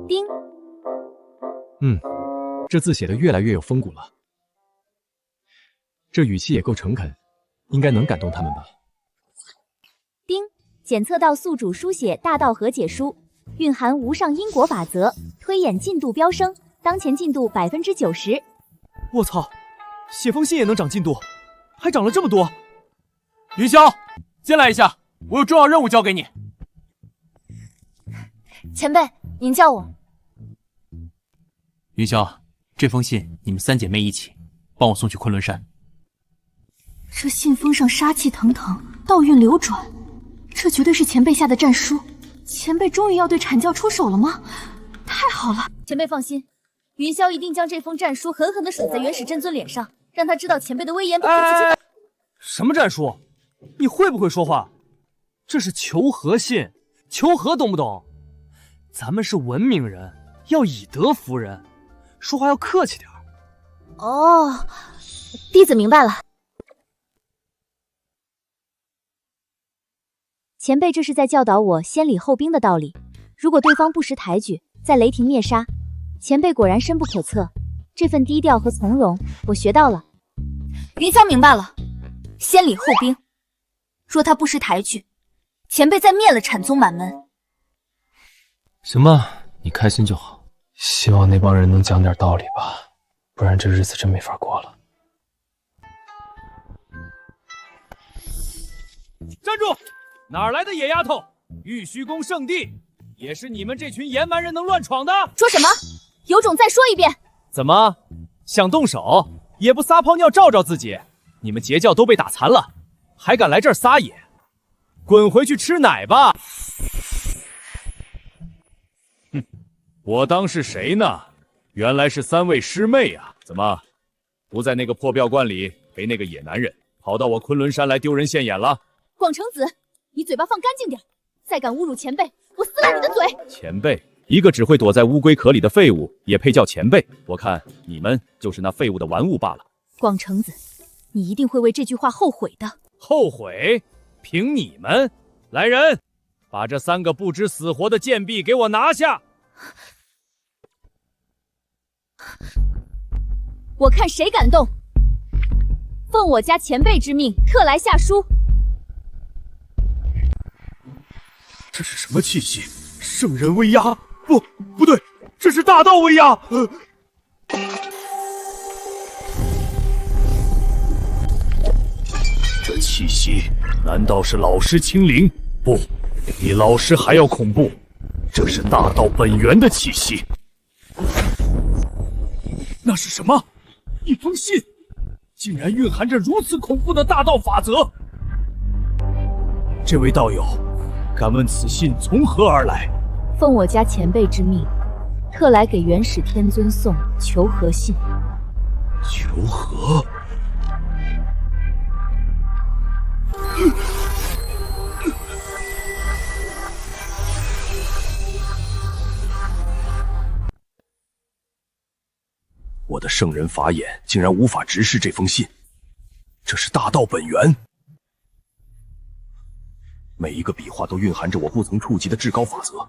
丁，这字写得越来越有风骨了，这语气也够诚恳，应该能感动他们吧。丁，检测到宿主书写大道和解书，蕴含无上因果法则，推演进度飙升，当前进度90%。我操，写封信也能长进度，还长了这么多。云霄，进来一下，我有重要任务交给你。前辈，您叫我。云霄，这封信你们3姐妹一起帮我送去昆仑山。这信封上杀气腾腾，道运流转，这绝对是前辈下的战书。前辈终于要对阐教出手了吗？太好了！前辈放心，云霄一定将这封战书狠狠地甩在元始真尊脸上，让他知道前辈的威严。什么战术？你会不会说话？这是求和信，求和懂不懂？咱们是文明人，要以德服人，说话要客气点。哦，弟子明白了。前辈这是在教导我先礼后兵的道理。如果对方不识抬举，再雷霆灭杀，前辈果然深不可测。这份低调和从容，我学到了。云香明白了，先礼后兵。若他不识抬举，前辈再灭了产宗满门。行吧，你开心就好。希望那帮人能讲点道理吧，不然这日子真没法过了。站住！哪儿来的野丫头？玉虚宫圣地，也是你们这群野蛮人能乱闯的？说什么？有种再说一遍！怎么想动手也不撒泡尿照照自己？你们截教都被打残了，还敢来这儿撒野？滚回去吃奶吧！哼，我当是谁呢？原来是3位师妹啊！怎么，不在那个破庙观里陪那个野男人，跑到我昆仑山来丢人现眼了？广成子，你嘴巴放干净点，再敢侮辱前辈，我撕烂你的嘴！前辈，一个只会躲在乌龟壳里的废物，也配叫前辈？我看你们就是那废物的玩物罢了。广成子，你一定会为这句话后悔的。后悔？凭你们！来人，把这3个不知死活的贱婢给我拿下！我看谁敢动！奉我家前辈之命，特来下书。这是什么气息？圣人威压？不对，这是大道威压！这气息难道是老师亲临？不，比老师还要恐怖，这是大道本源的气息。那是什么？一封信，竟然蕴含着如此恐怖的大道法则。这位道友，敢问此信从何而来？奉我家前辈之命，特来给元始天尊送求和信。求和？我的圣人法眼竟然无法直视这封信，这是大道本源。每一个笔画都蕴含着我不曾触及的至高法则，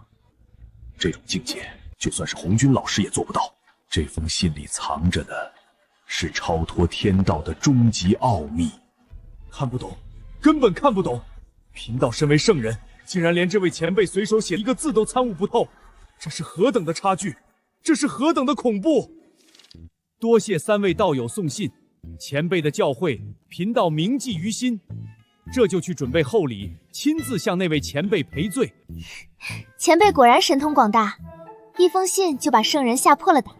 这种境界，就算是红军老师也做不到。这封信里藏着的，是超脱天道的终极奥秘。看不懂，根本看不懂。贫道身为圣人，竟然连这位前辈随手写一个字都参悟不透，这是何等的差距，这是何等的恐怖！多谢3位道友送信，前辈的教诲，贫道铭记于心。这就去准备厚礼，亲自向那位前辈赔罪。前辈果然神通广大，一封信就把圣人吓破了胆。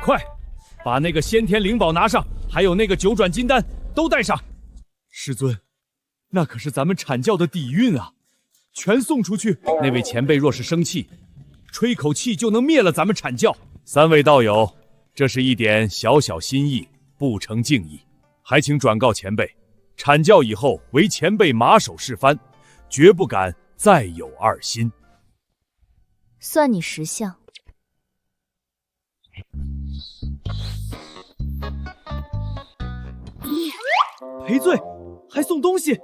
快，把那个先天灵宝拿上，还有那个9转金丹都带上。师尊，那可是咱们阐教的底蕴啊，全送出去。那位前辈若是生气，吹口气就能灭了咱们阐教。3位道友，这是一点小小心意，不成敬意，还请转告前辈，阐教以后为前辈马首是瞻，绝不敢再有二心。算你识相。赔罪，还送东西。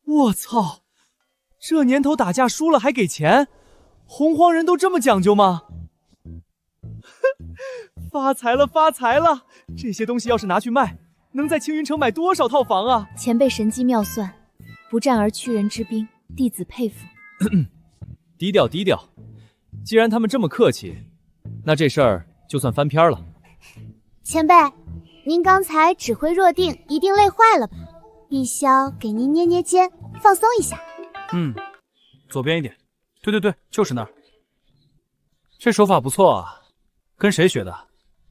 我操！这年头打架输了还给钱，洪荒人都这么讲究吗？发财了，发财了！这些东西要是拿去卖，能在青云城买多少套房啊？前辈神机妙算，不战而屈人之兵，弟子佩服。低调低调，既然他们这么客气，那这事儿就算翻篇了。前辈，您刚才指挥若定，一定累坏了吧？碧霄给您捏捏肩，放松一下。左边一点。对，就是那儿。这手法不错啊，跟谁学的？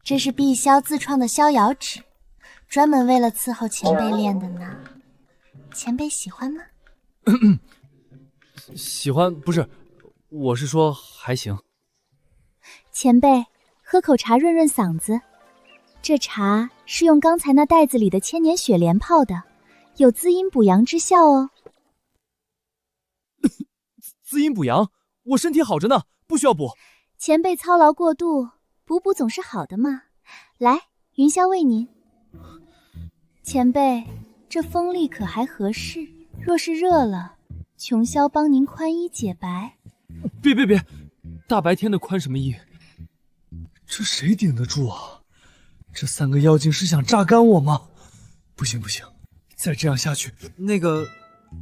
这是碧霄自创的逍遥指，专门为了伺候前辈练的呢。前辈喜欢吗？喜欢不是，我是说还行。前辈，喝口茶润润嗓子。这茶是用刚才那袋子里的千年雪莲泡的，有滋阴补阳之效哦。滋阴补阳，我身体好着呢，不需要补。前辈操劳过度，补补总是好的嘛。来，云霄为您。前辈，这风力可还合适？若是热了，琼霄帮您宽衣解白。别，大白天的宽什么衣？这谁顶得住啊？这3个妖精是想榨干我吗？不行，再这样下去，那个，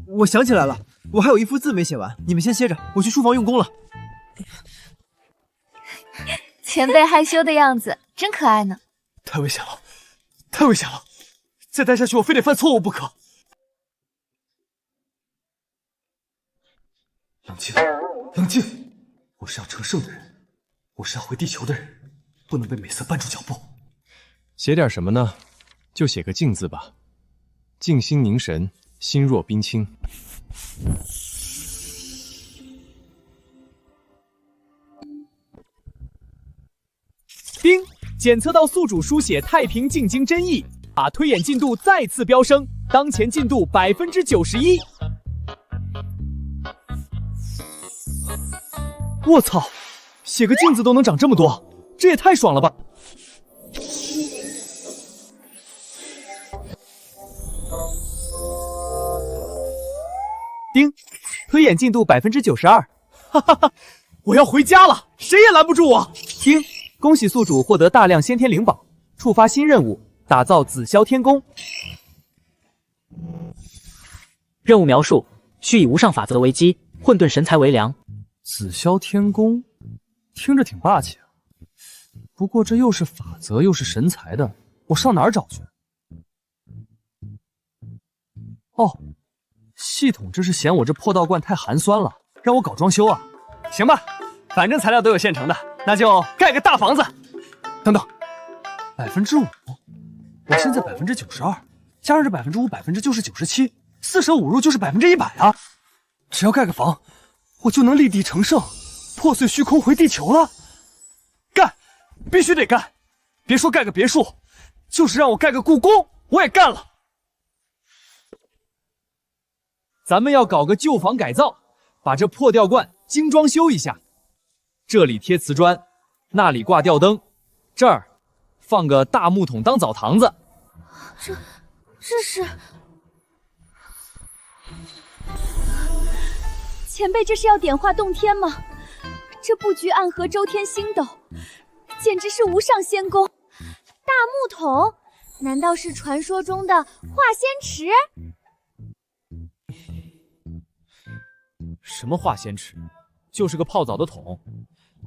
我想起来了，我还有一幅字没写完，你们先歇着，我去书房用功了。前辈害羞的样子真可爱呢。太危险了，再待下去我非得犯错误不可。冷静！我是要成圣的人，我是要回地球的人，不能被美色绊住脚步。写点什么呢？就写个静字吧。静心凝神，心若冰清。丁，检测到宿主书写太平静经真意，把推演进度再次飙升，当前进度91%。我操，写个镜子都能长这么多，这也太爽了吧！丁，推演进度92%，哈哈哈！我要回家了，谁也拦不住我。丁，恭喜宿主获得大量先天灵宝，触发新任务，打造紫霄天宫。任务描述：需以无上法则为基，混沌神材为梁。紫霄天宫，听着挺霸气啊。不过这又是法则又是神材的，我上哪儿找去？哦，系统这是嫌我这破道观太寒酸了，让我搞装修啊？行吧，反正材料都有现成的，那就盖个大房子。等等，5%，我现在92%，加上这5%就是97%，4舍5入就是100%啊！只要盖个房，我就能立地成圣，破碎虚空回地球了。干，必须得干！别说盖个别墅，就是让我盖个故宫，我也干了。咱们要搞个旧房改造，把这破吊罐精装修一下。这里贴瓷砖，那里挂吊灯，这儿放个大木桶当澡堂子。这是……前辈这是要点化洞天吗？这布局暗合周天星斗，简直是无上仙功。大木桶，难道是传说中的化仙池？什么化仙池，就是个泡澡的桶。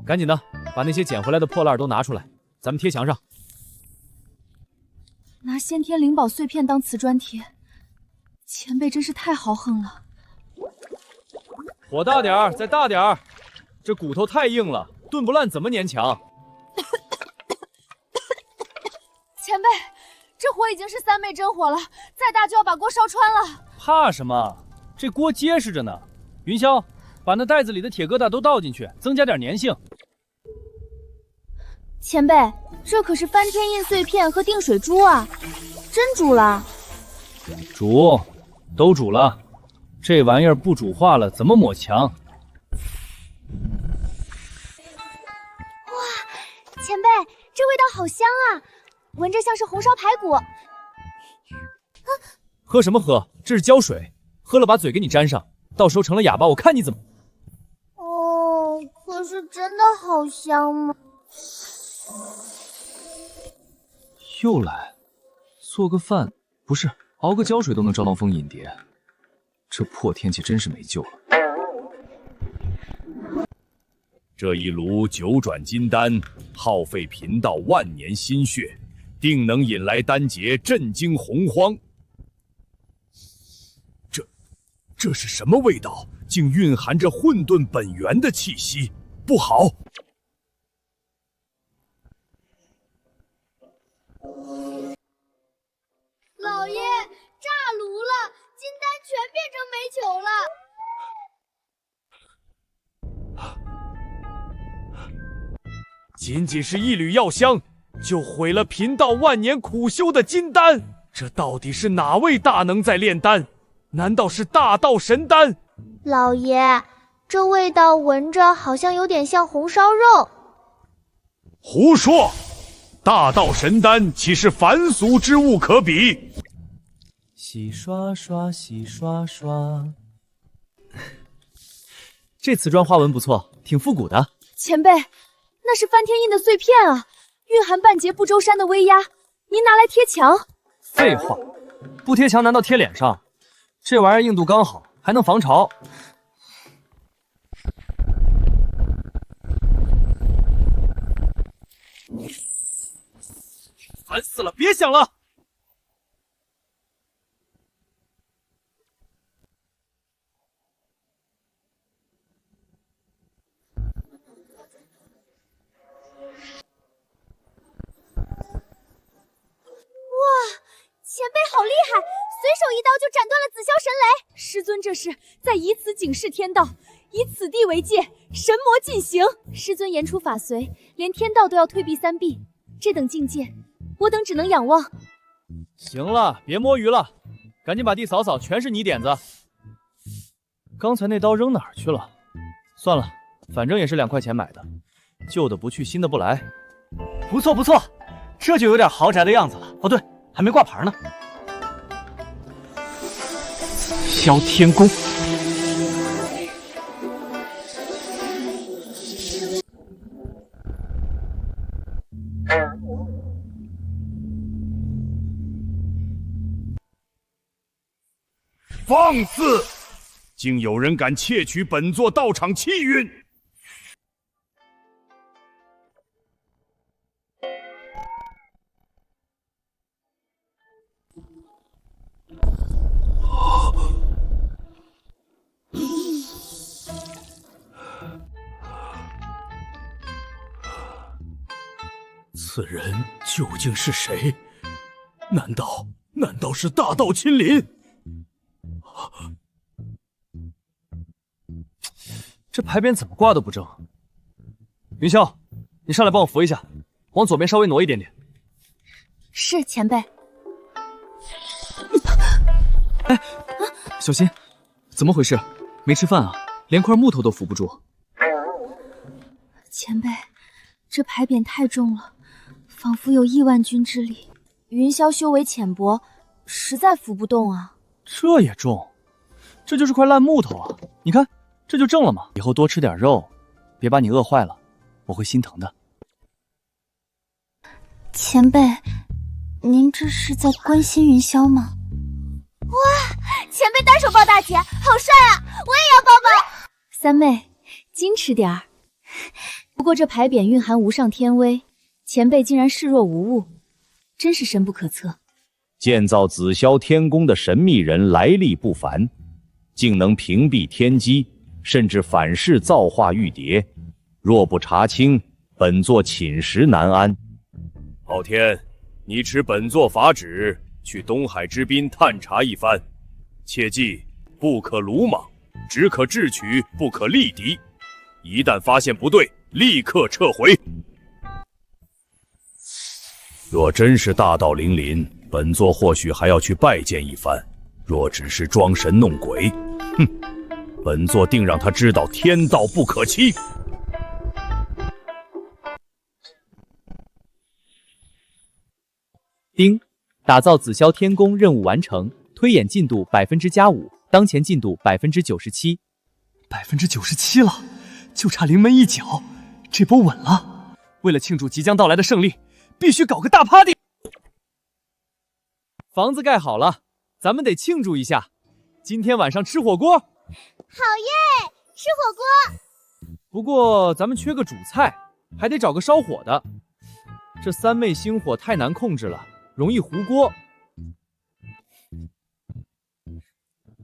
赶紧的，把那些捡回来的破烂都拿出来，咱们贴墙上。拿先天灵宝碎片当瓷砖贴，前辈真是太豪横了。火大点儿，再大点儿，这骨头太硬了，炖不烂怎么粘墙？前辈，这火已经是3倍真火了，再大就要把锅烧穿了。怕什么？这锅结实着呢。云霄，把那袋子里的铁疙瘩都倒进去，增加点粘性。前辈，这可是翻天印碎片和定水珠啊，真煮了？煮，都煮了。这玩意儿不煮化了，怎么抹墙？哇，前辈，这味道好香啊，闻着像是红烧排骨。喝什么喝？这是胶水，喝了把嘴给你粘上，到时候成了哑巴，我看你怎么……哦，可是真的好香吗？又来，做个饭不是熬个胶水都能招到蜂引蝶，这破天气真是没救了。这一炉九转金丹，耗费贫道万年心血，定能引来丹劫，震惊洪荒。这是什么味道？竟蕴含着混沌本源的气息，不好！老爷，炸炉了，金丹全变成煤球了。仅仅是一缕药香，就毁了贫道万年苦修的金丹。这到底是哪位大能在炼丹？难道是大道神丹？老爷，这味道闻着好像有点像红烧肉。胡说！大道神丹岂是凡俗之物可比？洗刷刷，洗刷刷。这瓷砖花纹不错，挺复古的。前辈，那是翻天印的碎片啊，蕴含半截不周山的威压，您拿来贴墙。废话，不贴墙难道贴脸上？这玩意儿硬度刚好，还能防潮。烦死了，别想了！哇，前辈好厉害，随手一刀就斩断了紫霄神雷。师尊这是在以此警示天道，以此地为界，神魔进行。师尊言出法随，连天道都要退避三避，这等境界，我等只能仰望。行了，别摸鱼了，赶紧把地扫扫，全是你点子。刚才那刀扔哪儿去了？算了，反正也是2块钱买的，旧的不去，新的不来。不错不错，这就有点豪宅的样子了。哦对，还没挂牌呢。萧天宫。放肆！竟有人敢窃取本座道场气运！此人究竟是谁？难道是大道亲临？这牌匾怎么挂都不正。云霄，你上来帮我扶一下，往左边稍微挪一点点。是前辈。哎，小心！怎么回事？没吃饭啊？连块木头都扶不住。前辈，这牌匾太重了，仿佛有亿万钧之力。云霄修为浅薄，实在扶不动啊。这也重？这就是块烂木头啊！你看，这就正了嘛。以后多吃点肉，别把你饿坏了，我会心疼的。前辈，您这是在关心云霄吗？哇，前辈单手抱大姐，好帅啊！我也要抱抱。三妹，矜持点儿。不过这牌匾蕴含无上天威，前辈竟然视若无物，真是深不可测。建造紫霄天宫的神秘人来历不凡，竟能屏蔽天机，甚至反噬造化玉蝶。若不查清，本座寝食难安。昊天，你持本座法旨去东海之滨探查一番，切记不可鲁莽，只可智取，不可力敌。一旦发现不对，立刻撤回。若真是大道临临，本座或许还要去拜见一番。若只是装神弄鬼，哼，本座定让他知道天道不可欺。丁，打造紫霄天宫任务完成，推演进度+5%，当前进度97%，97%了，就差临门一脚，这波稳了。为了庆祝即将到来的胜利，必须搞个大 party。房子盖好了，咱们得庆祝一下。今天晚上吃火锅。好耶，吃火锅。不过咱们缺个主菜，还得找个烧火的。这三昧星火太难控制了，容易糊锅。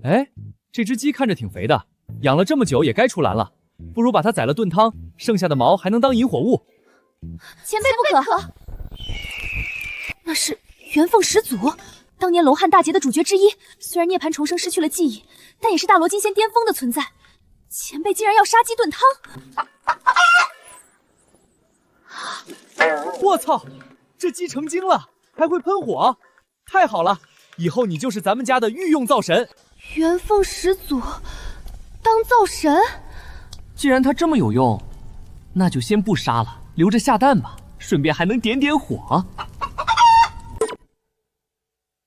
哎，这只鸡看着挺肥的，养了这么久也该出栏了，不如把它宰了炖汤，剩下的毛还能当引火物。前辈不可！那是元凤始祖，当年龙汉大劫的主角之一。虽然涅槃重生失去了记忆，但也是大罗金仙巅峰的存在。前辈竟然要杀鸡炖汤！我操，这鸡成精了，还会喷火，太好了！以后你就是咱们家的御用灶神。元凤始祖当灶神，既然它这么有用，那就先不杀了，留着下蛋吧，顺便还能点点火。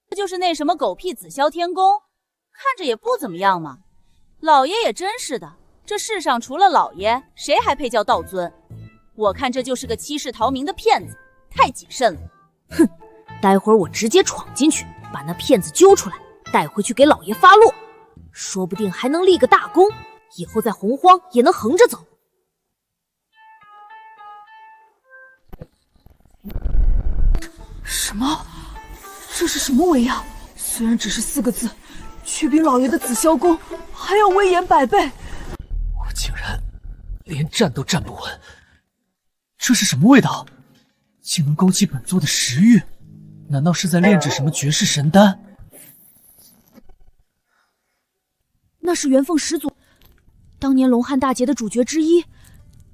这就是那什么狗屁紫霄天宫，看着也不怎么样嘛。老爷也真是的，这世上除了老爷，谁还配叫道尊？我看这就是个欺世逃名的骗子，太谨慎了。哼，待会儿我直接闯进去，把那骗子揪出来，带回去给老爷发落，说不定还能立个大功，以后在洪荒也能横着走。什么？这是什么威压？虽然只是4个字，却比老爷的紫霄宫还要威严100倍。我竟然连站都站不稳，这是什么味道？竟能勾起本座的食欲？难道是在炼制什么绝世神丹？那是元凤始祖，当年龙汉大劫的主角之一，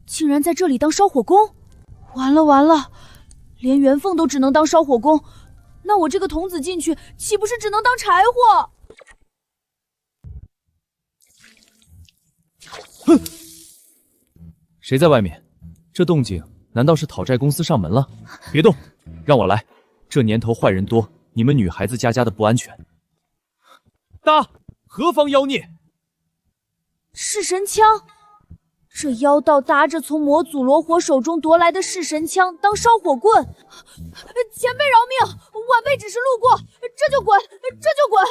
竟然在这里当烧火工。完了完了，连元凤都只能当烧火工，那我这个童子进去，岂不是只能当柴火？哼！谁在外面？这动静难道是讨债公司上门了？别动，让我来。这年头坏人多，你们女孩子家的不安全。大何方妖孽？弑神枪！这妖道拿着从魔祖罗火手中夺来的弑神枪当烧火棍。前辈饶命，晚辈只是路过，这就滚，这就滚！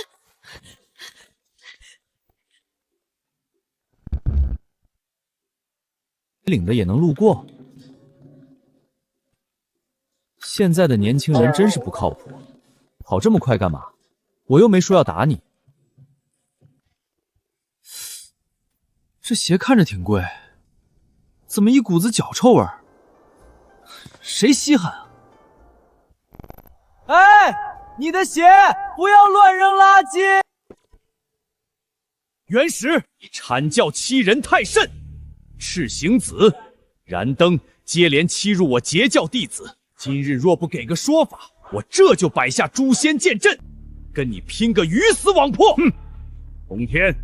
领的也能路过？现在的年轻人真是不靠谱，跑这么快干嘛？我又没说要打你。这鞋看着挺贵，怎么一股子脚臭味儿？谁稀罕啊？哎，你的鞋不要乱扔垃圾！元始，你阐教欺人太甚！赤行子、燃灯接连欺辱我截教弟子，今日若不给个说法，我这就摆下诛仙剑阵，跟你拼个鱼死网破！哼！洪天，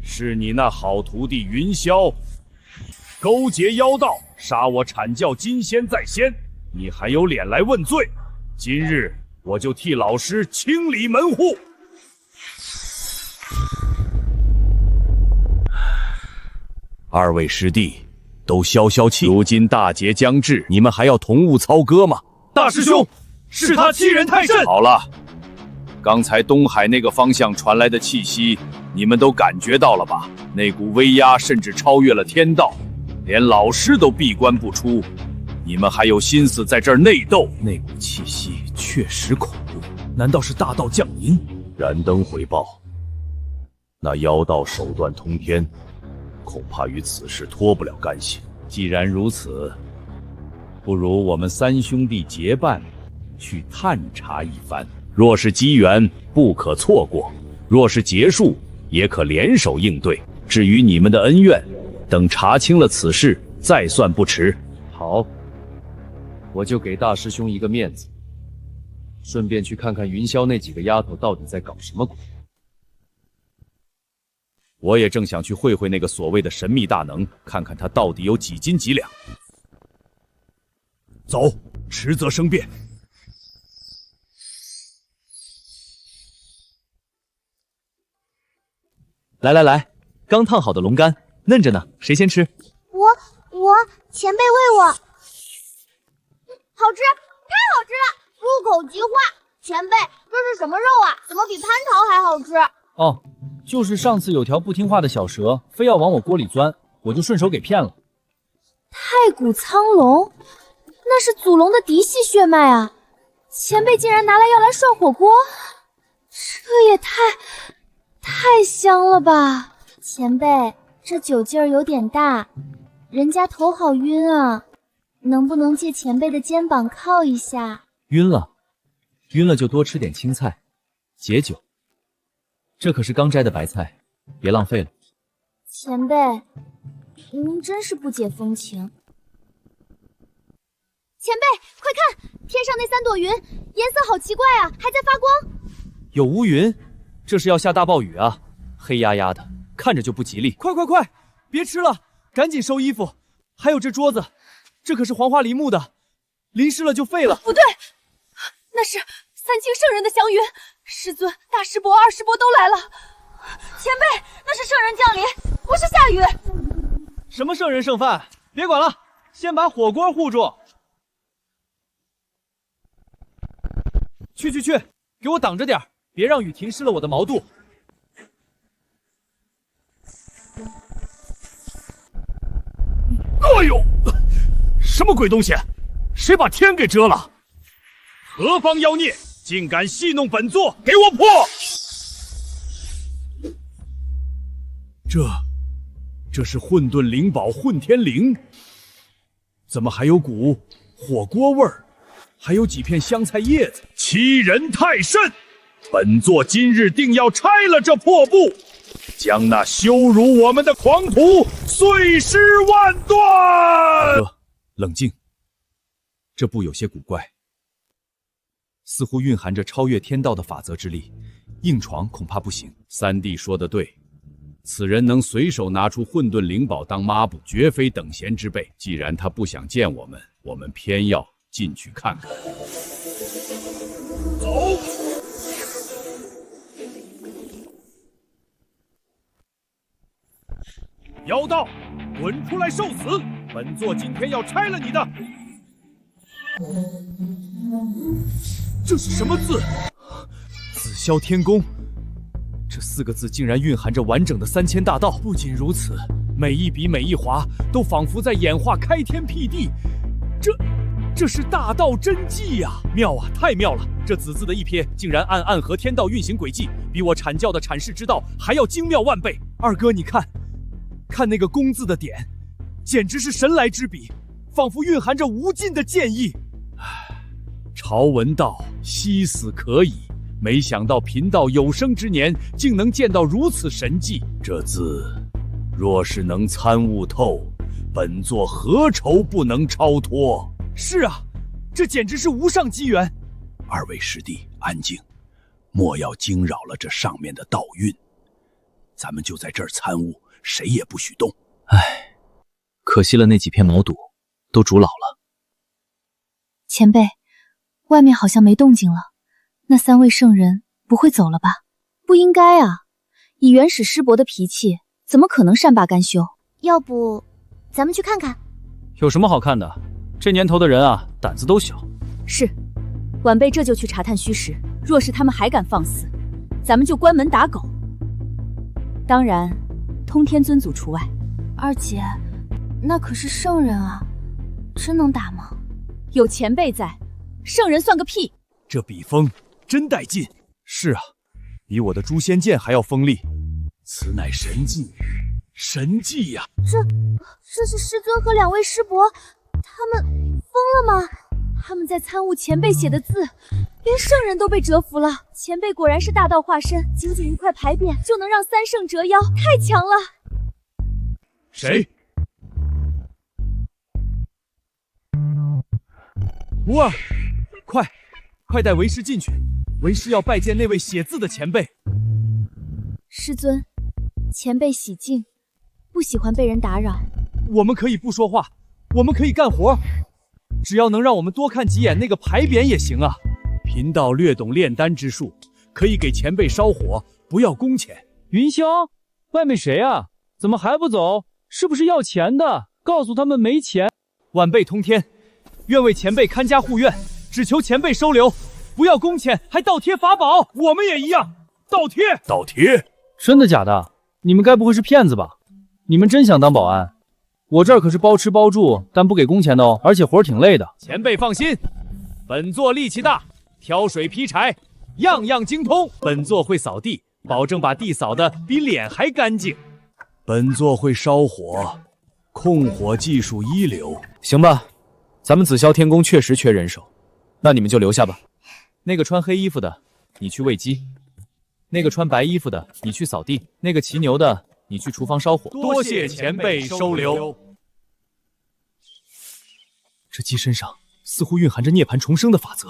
是你那好徒弟云霄勾结妖道，杀我阐教金仙在先，你还有脸来问罪？今日我就替老师清理门户。二位师弟都消消气，如今大劫将至，你们还要同物操戈吗？大师兄，是他欺人太甚。好了，刚才东海那个方向传来的气息，你们都感觉到了吧？那股威压甚至超越了天道，连老师都闭关不出，你们还有心思在这儿内斗？那股气息确实恐怖，难道是大道降临？燃灯回报，那妖道手段通天，恐怕与此事脱不了干系。既然如此，不如我们三兄弟结伴去探查一番。若是机缘，不可错过；若是结束，也可联手应对。至于你们的恩怨，等查清了此事再算不迟。好，我就给大师兄一个面子，顺便去看看云霄那几个丫头到底在搞什么鬼。我也正想去会会那个所谓的神秘大能，看看他到底有几斤几两。走，迟则生变。来来来，刚烫好的龙肝，嫩着呢，谁先吃？我，前辈喂我，好吃，太好吃了，入口即化。前辈，这是什么肉啊？怎么比蟠桃还好吃？哦，就是上次有条不听话的小蛇，非要往我锅里钻，我就顺手给骗了。太古苍龙，那是祖龙的嫡系血脉啊！前辈竟然拿来要来涮火锅，这也太香了吧！前辈，这酒劲儿有点大，人家头好晕啊，能不能借前辈的肩膀靠一下？晕了就多吃点青菜，解酒。这可是刚摘的白菜，别浪费了。前辈，您真是不解风情。前辈，快看，天上那3朵云，颜色好奇怪啊，还在发光。有乌云，这是要下大暴雨啊！黑压压的，看着就不吉利。快，别吃了，赶紧收衣服。还有这桌子，这可是黄花梨木的，淋湿了就废了。不对，那是3清圣人的祥云，师尊、大师伯、二师伯都来了。前辈，那是圣人降临，不是下雨。什么圣人剩饭？别管了，先把火锅护住。去，给我挡着点，别让雨停湿了我的毛肚。哎呦，什么鬼东西？谁把天给遮了？何方妖孽，竟敢戏弄本座！给我破！这是混沌灵宝混天绫，怎么还有股火锅味儿？还有几片香菜叶子，欺人太甚！本座今日定要拆了这破布，将那羞辱我们的狂徒碎尸万段！哥，冷静，这布有些古怪，似乎蕴含着超越天道的法则之力，硬闯恐怕不行。三弟说得对，此人能随手拿出混沌灵宝当抹布，绝非等闲之辈。既然他不想见我们，我们偏要进去看看。走！妖道，滚出来受死！本座今天要拆了你的！这是什么字？紫霄天宫。这4个字竟然蕴含着完整的3000大道。不仅如此，每一笔每一划都仿佛在演化开天辟地。这是大道真迹呀！妙啊，太妙了！这紫字的一瞥，竟然暗合天道运行轨迹，比我阐教的阐释之道还要精妙万倍。二哥，你看那个公字的点，简直是神来之笔，仿佛蕴含着无尽的剑意。朝闻道，夕死可矣。没想到贫道有生之年，竟能见到如此神迹。这字，若是能参悟透，本座何愁不能超脱？是啊，这简直是无上机缘。二位师弟，安静，莫要惊扰了这上面的道运。咱们就在这儿参悟，谁也不许动。唉，可惜了那几片毛肚，都煮老了。前辈，外面好像没动静了，那3位圣人不会走了吧？不应该啊，以元始师伯的脾气，怎么可能善罢甘休？要不，咱们去看看？有什么好看的？这年头的人啊，胆子都小。是，晚辈这就去查探虚实。若是他们还敢放肆，咱们就关门打狗。当然，通天尊祖除外。二姐，那可是圣人啊，真能打吗？有前辈在，圣人算个屁！这笔锋真带劲。是啊，比我的诛仙剑还要锋利。此乃神迹，神迹呀！这是师尊和2位师伯，他们疯了吗？他们在参悟前辈写的字，连圣人都被折服了。前辈果然是大道化身，仅仅一块牌匾就能让3圣折腰，太强了！谁？无二，快带为师进去，为师要拜见那位写字的前辈。师尊，前辈喜静，不喜欢被人打扰。我们可以不说话，我们可以干活，只要能让我们多看几眼那个牌匾也行啊。贫道略懂炼丹之术，可以给前辈烧火，不要工钱。云霄，外面谁啊？怎么还不走？是不是要钱的？告诉他们没钱。晚辈通天，愿为前辈看家护院，只求前辈收留，不要工钱，还倒贴法宝。我们也一样，倒贴。倒贴？真的假的？你们该不会是骗子吧？你们真想当保安？我这儿可是包吃包住，但不给工钱的哦，而且活儿挺累的。前辈放心，本座力气大，挑水劈柴，样样精通。本座会扫地，保证把地扫得比脸还干净。本座会烧火，控火技术一流。行吧，咱们紫霄天宫确实缺人手，那你们就留下吧。那个穿黑衣服的，你去喂鸡；那个穿白衣服的，你去扫地；那个骑牛的，你去厨房烧火。多谢前辈收留。这鸡身上似乎蕴含着涅槃重生的法则。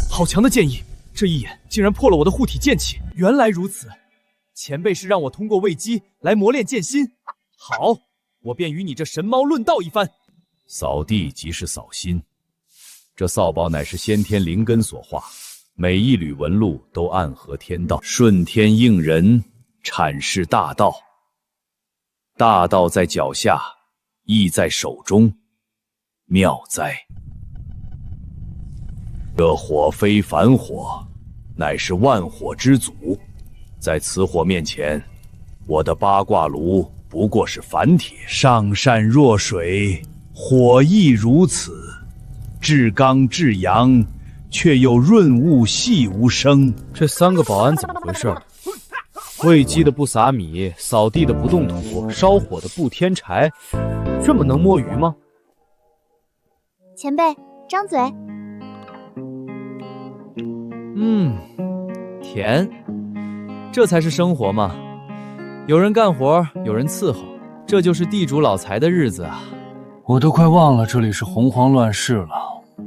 好强的剑意，这一眼竟然破了我的护体剑气。原来如此，前辈是让我通过喂鸡来磨练剑心。好，我便与你这神猫论道一番。扫地即是扫心，这扫把乃是先天灵根所化，每一缕纹路都暗合天道，顺天应人，阐释大道。大道在脚下，意在手中，妙哉！这火非凡火，乃是万火之祖，在此火面前，我的八卦炉不过是凡铁。上善若水，火亦如此，至刚至阳，却又润物细无声。这3个保安怎么回事？喂鸡的不撒米，扫地的不动土，烧火的不添柴，这么能摸鱼吗？前辈，张嘴。甜，这才是生活嘛！有人干活，有人伺候，这就是地主老财的日子啊！我都快忘了这里是洪荒乱世了。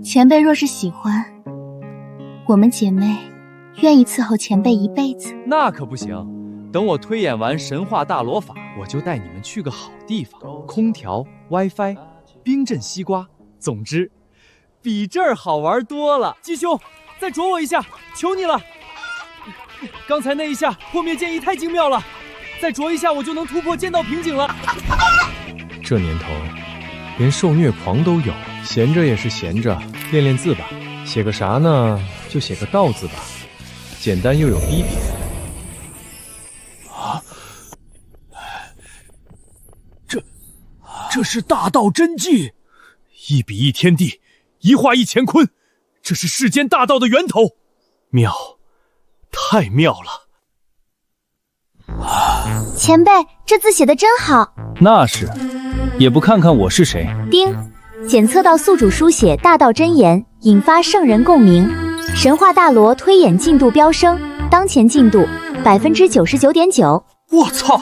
前辈若是喜欢，我们姐妹愿意伺候前辈一辈子。那可不行，等我推演完神话大罗法，我就带你们去个好地方，空调、WiFi、冰镇西瓜，总之，比这儿好玩多了。鸡兄，再啄我一下，求你了！刚才那一下破灭剑意太精妙了，再啄一下我就能突破剑道瓶颈了。这年头，连受虐狂都有，闲着也是闲着，练练字吧。写个啥呢？就写个道字吧，简单又有逼品。这是大道真迹，一笔一天地，一画一乾坤，这是世间大道的源头，妙，太妙了！前辈，这字写得真好。那是，也不看看我是谁。丁，检测到宿主书写大道真言，引发圣人共鸣。神话大罗推演进度飙升，当前进度99.9%。我操，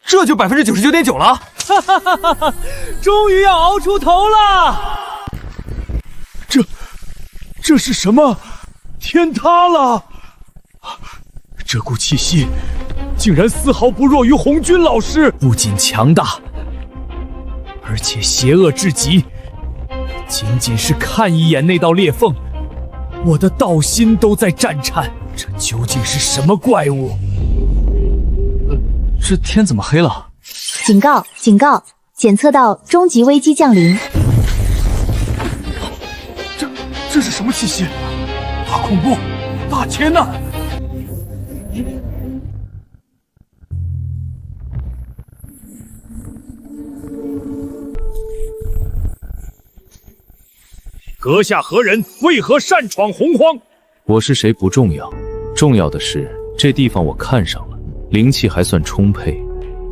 这就99.9%了！哈哈哈哈哈！终于要熬出头了！这是什么？天塌了！这股气息竟然丝毫不弱于红军老师，不仅强大，而且邪恶至极。仅是看一眼那道裂缝，我的道心都在颤颤。这究竟是什么怪物？这天怎么黑了？警告！警告！检测到终极危机降临。这是什么气息？大恐怖！大天呐！阁下何人？为何擅闯洪荒？我是谁不重要，重要的是这地方我看上了，灵气还算充沛，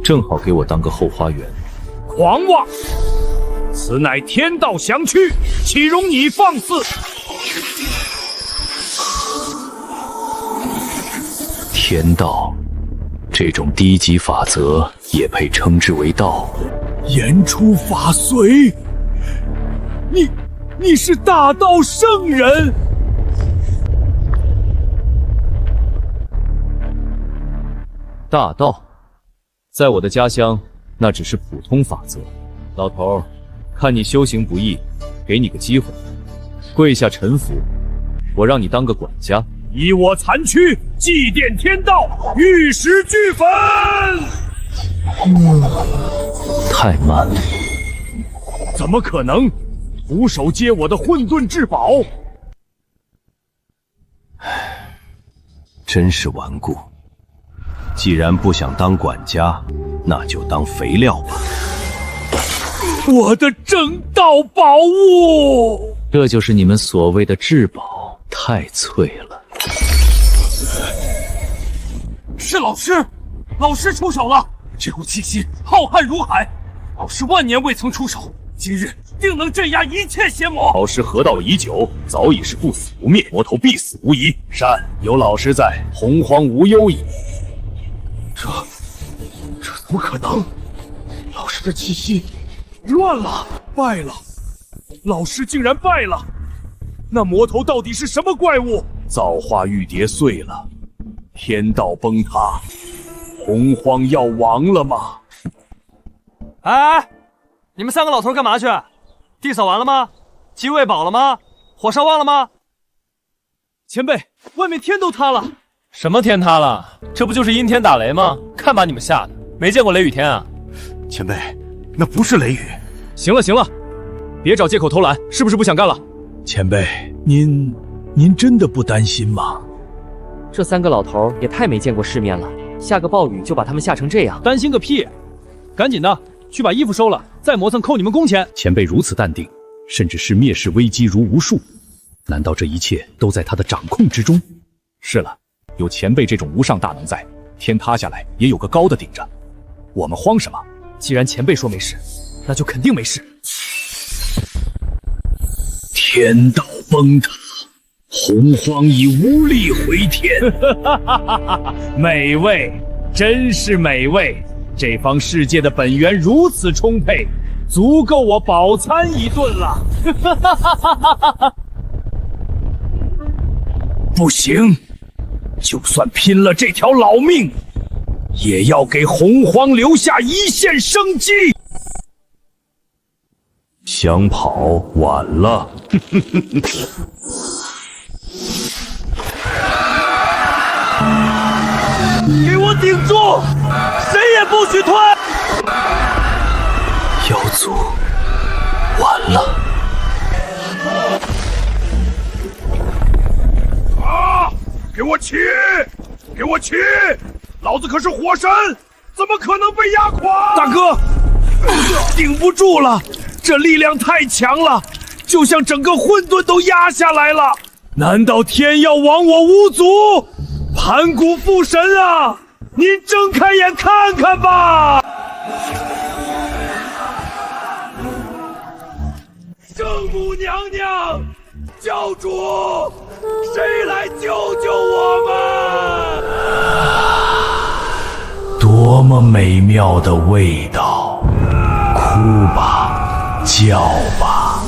正好给我当个后花园。狂妄！此乃天道详区，岂容你放肆！天道，这种低级法则也配称之为道？言出法随，你是大道圣人！大道，在我的家乡，那只是普通法则。老头儿，看你修行不易，给你个机会，跪下臣服，我让你当个管家。以我残躯祭奠天道，玉石俱焚。太慢了，怎么可能？徒手接我的混沌至宝！真是顽固。既然不想当管家，那就当肥料吧。我的正道宝物，这就是你们所谓的至宝，太脆了。是老师，老师出手了！这股气息浩瀚如海，老师万年未曾出手，今日定能镇压一切邪魔。老师河道已久，早已是不死不灭，魔头必死无疑。善，有老师在，洪荒无忧矣。这怎么可能？老师的气息乱了，败了，老师竟然败了！那魔头到底是什么怪物？造化玉蝶碎了，天道崩塌，洪荒要亡了吗？哎，你们3个老头干嘛去？地扫完了吗？鸡喂饱了吗？火烧旺了吗？前辈，外面天都塌了！什么天塌了？这不就是阴天打雷吗？看把你们吓的，没见过雷雨天啊！前辈，那不是雷雨。行了行了，别找借口偷懒，是不是不想干了？前辈，您真的不担心吗？这3个老头也太没见过世面了，下个暴雨就把他们吓成这样。担心个屁！赶紧的，去把衣服收了，再磨蹭扣你们工钱。前辈如此淡定，甚至是蔑视危机如无数，难道这一切都在他的掌控之中？是了，有前辈这种无上大能在，天塌下来也有个高的顶着，我们慌什么？既然前辈说没事，那就肯定没事。天道崩塌，洪荒已无力回天。美味，真是美味！这方世界的本源如此充沛，足够我饱餐一顿了。不行，就算拼了这条老命，也要给洪荒留下一线生机。想跑晚了。给我顶住，谁也不许退！妖族，完了！啊！给我起！给我起！老子可是火神，怎么可能被压垮？大哥，顶不住了，这力量太强了，就像整个混沌都压下来了。难道天要亡我巫族？盘古父神啊，您睁开眼看看吧！圣母娘娘，教主，谁来救救我们？多么美妙的味道！哭吧，叫吧，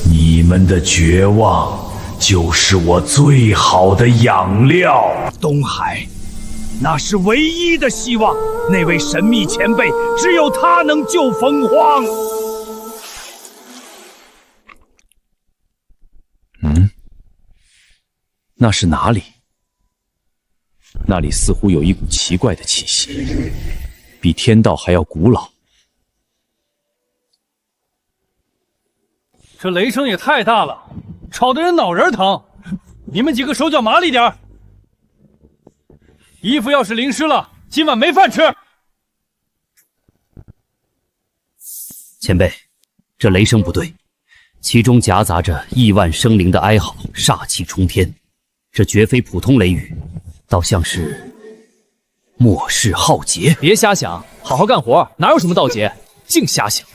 你们的绝望就是我最好的养料。东海，那是唯一的希望。那位神秘前辈，只有他能救冯荒。那是哪里？那里似乎有一股奇怪的气息，比天道还要古老。这雷声也太大了，吵得人脑仁疼。你们几个手脚麻利点，衣服要是淋湿了，今晚没饭吃。前辈，这雷声不对，其中夹杂着亿万生灵的哀嚎，煞气冲天。这绝非普通雷雨，倒像是末世浩劫。别瞎想，好好干活，哪有什么盗劫，净瞎想。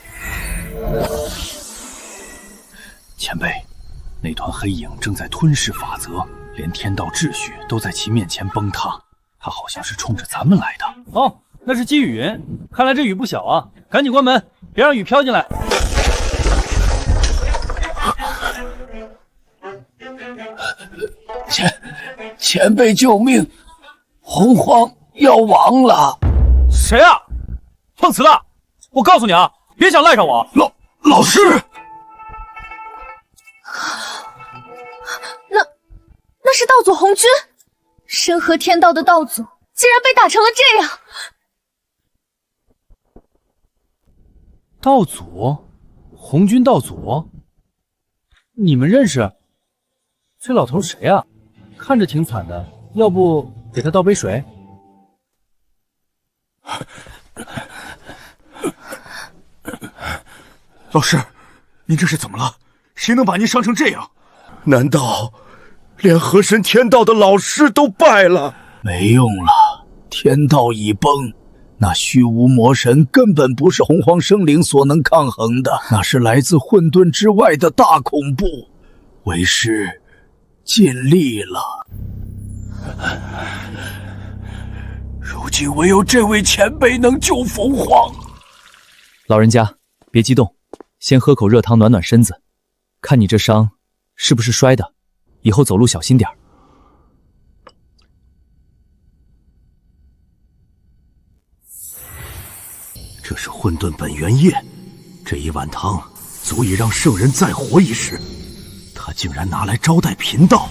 前辈，那团黑影正在吞噬法则，连天道秩序都在其面前崩塌。他好像是冲着咱们来的。哦，那是积雨云，看来这雨不小啊！赶紧关门，别让雨飘进来。前辈救命！洪荒要亡了！谁啊？碰瓷的！我告诉你啊，别想赖上我！老师，那是道祖红军，深河天道的道祖竟然被打成了这样。道祖，红军道祖，你们认识？这老头谁啊？看着挺惨的，要不给他倒杯水？老师，您这是怎么了？谁能把您伤成这样？难道连河神天道的老师都败了？没用了，天道已崩。那虚无魔神根本不是洪荒生灵所能抗衡的，那是来自混沌之外的大恐怖。为师尽力了。如今唯有这位前辈能救冯荒。老人家，别激动，先喝口热汤暖暖身子。看你这伤，是不是摔的？以后走路小心点。这是混沌本源液，这一碗汤足以让圣人再活一世，他竟然拿来招待贫道。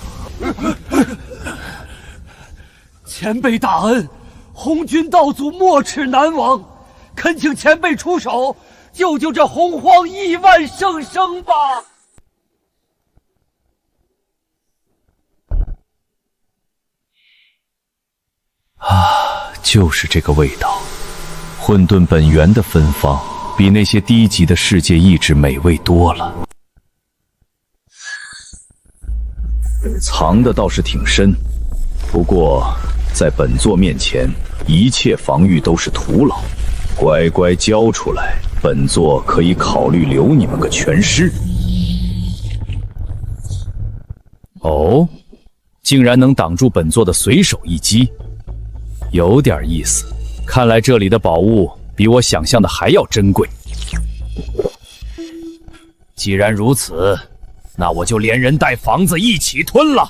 前辈大恩，红军道祖没齿难忘，恳请前辈出手，救救这洪荒亿万圣生吧！啊，就是这个味道。混沌本源的芬芳比那些低级的世界意志美味多了。藏的倒是挺深，不过在本座面前，一切防御都是徒劳。乖乖交出来，本座可以考虑留你们个全尸。哦，竟然能挡住本座的随手一击，有点意思。看来这里的宝物比我想象的还要珍贵。既然如此，那我就连人带房子一起吞了。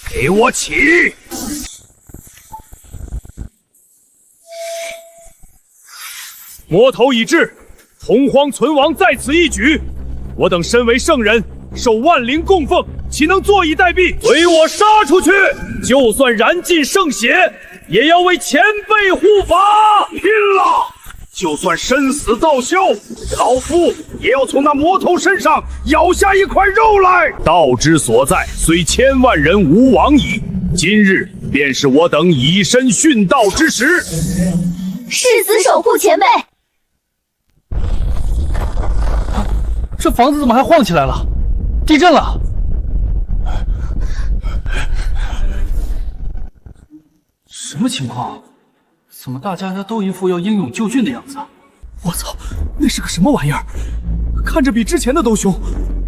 给我起！魔头已至，洪荒存亡在此一举。我等身为圣人，受万灵供奉，岂能坐以待毙？随我杀出去！就算燃尽圣血，也要为前辈护法！拼了！就算生死道消，老夫也要从那魔头身上咬下一块肉来！道之所在，虽千万人吾往矣。今日便是我等以身殉道之时。誓死守护前辈。这房子怎么还晃起来了？地震了！什么情况？怎么大家都一副要英勇救郡的样子？我操，那是个什么玩意儿？看着比之前的都凶。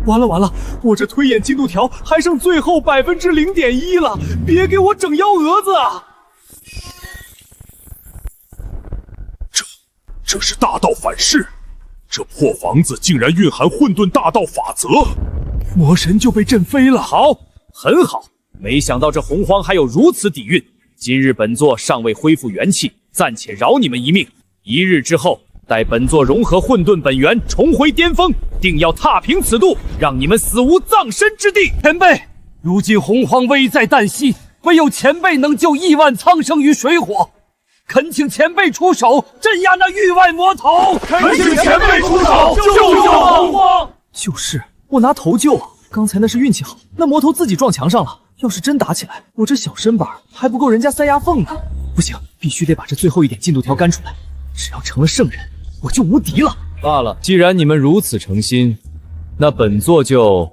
完了完了，我这推演进度条还剩最后0.1%了，别给我整幺蛾子啊！这是大道反噬，这破房子竟然蕴含混沌大道法则，魔神就被震飞了。好，很好，没想到这洪荒还有如此底蕴。今日本座尚未恢复元气，暂且饶你们一命。1日之后，待本座融合混沌本源，重回巅峰，定要踏平此度，让你们死无葬身之地。前辈，如今洪荒危在旦夕，唯有前辈能救亿万苍生于水火。恳请前辈出手，镇压那域外魔头！恳请前辈出手，救救洪荒！就是，我拿头救啊！刚才那是运气好，那魔头自己撞墙上了。要是真打起来，我这小身板还不够人家塞牙缝呢。不行，必须得把这最后一点进度条干出来。只要成了圣人，我就无敌了。罢了，既然你们如此诚心，那本座就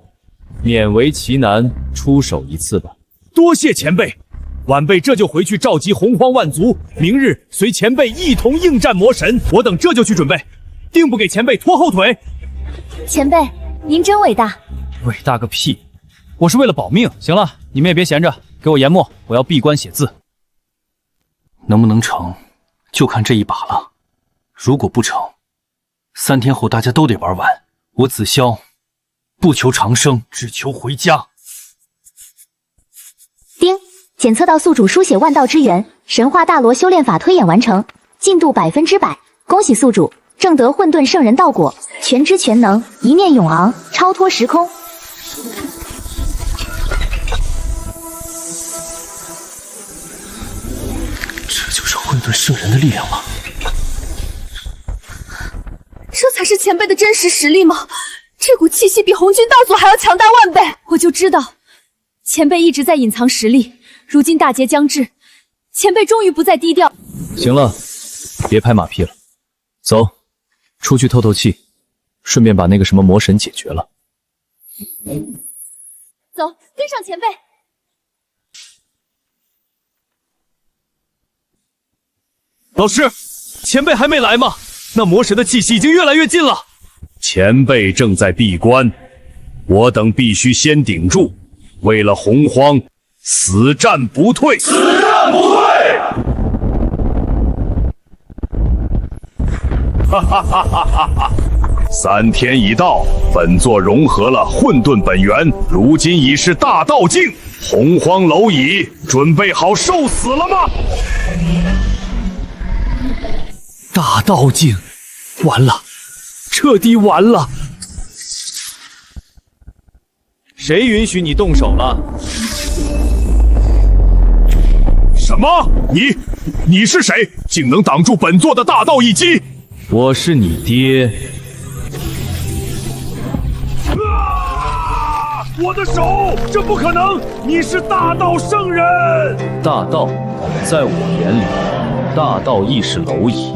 勉为其难出手一次吧。多谢前辈，晚辈这就回去召集洪荒万族，明日随前辈一同应战魔神。我等这就去准备，定不给前辈拖后腿。前辈，您真伟大！伟大个屁！我是为了保命。行了，你们也别闲着，给我研墨，我要闭关写字。能不能成，就看这一把了。如果不成，3天后大家都得玩完。我子霄不求长生，只求回家。丁，检测到宿主书写万道之源神话大罗修炼法推演完成，进度100%，恭喜宿主正得混沌圣人道果，全知全能，一念永昂，超脱时空。这就是混沌圣人的力量吗？这才是前辈的真实实力吗？这股气息比红军道祖还要强大万倍！我就知道，前辈一直在隐藏实力。如今大劫将至，前辈终于不再低调。行了，别拍马屁了，走，出去透透气，顺便把那个什么魔神解决了。走，跟上前辈。老师，前辈还没来吗？那魔神的气息已经越来越近了。前辈正在闭关，我等必须先顶住，为了洪荒，死战不退！死战不退！哈哈哈哈哈哈！ 3天已到，本座融合了混沌本源，如今已是大道境。洪荒蝼蚁，准备好受死了吗？大道境，完了，彻底完了！谁允许你动手了？什么？你是谁？竟能挡住本座的大道一击？我是你爹。我的手，这不可能！你是大道圣人。大道，在我眼里，大道亦是蝼蚁。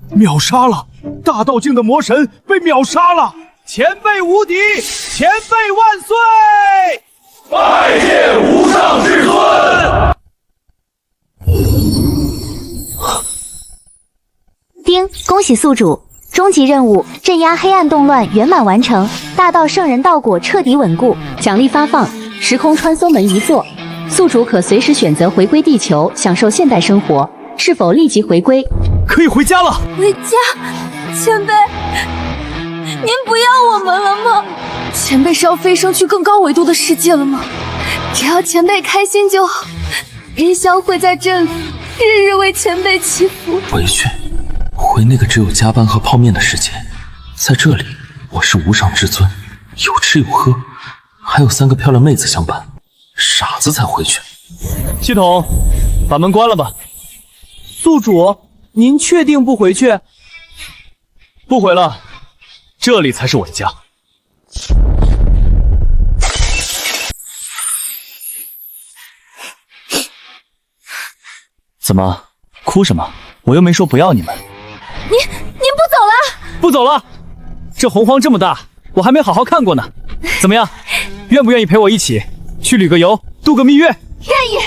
秒杀了！大道境的魔神被秒杀了！前辈无敌，前辈万岁！拜见无上至尊！丁，恭喜宿主！终极任务镇压黑暗动乱圆满完成，大道圣人道果彻底稳固，奖励发放：时空穿梭门一座，宿主可随时选择回归地球，享受现代生活。是否立即回归？可以回家了。回家，前辈，您不要我们了吗？前辈是要飞升去更高维度的世界了吗？只要前辈开心就好。云霄会在这里日日为前辈祈福。回去，回那个只有加班和泡面的世界。在这里，我是无上至尊，有吃有喝，还有3个漂亮妹子相伴。傻子才回去。系统，把门关了吧。宿主，您确定不回去？不回了，这里才是我的家。怎么哭什么？我又没说不要你们。您不走了？不走了。这洪荒这么大，我还没好好看过呢。怎么样，愿不愿意陪我一起去旅个游，度个蜜月？愿意，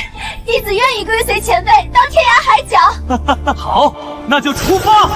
弟子愿意跟随前辈到天涯海角。好，那就出发。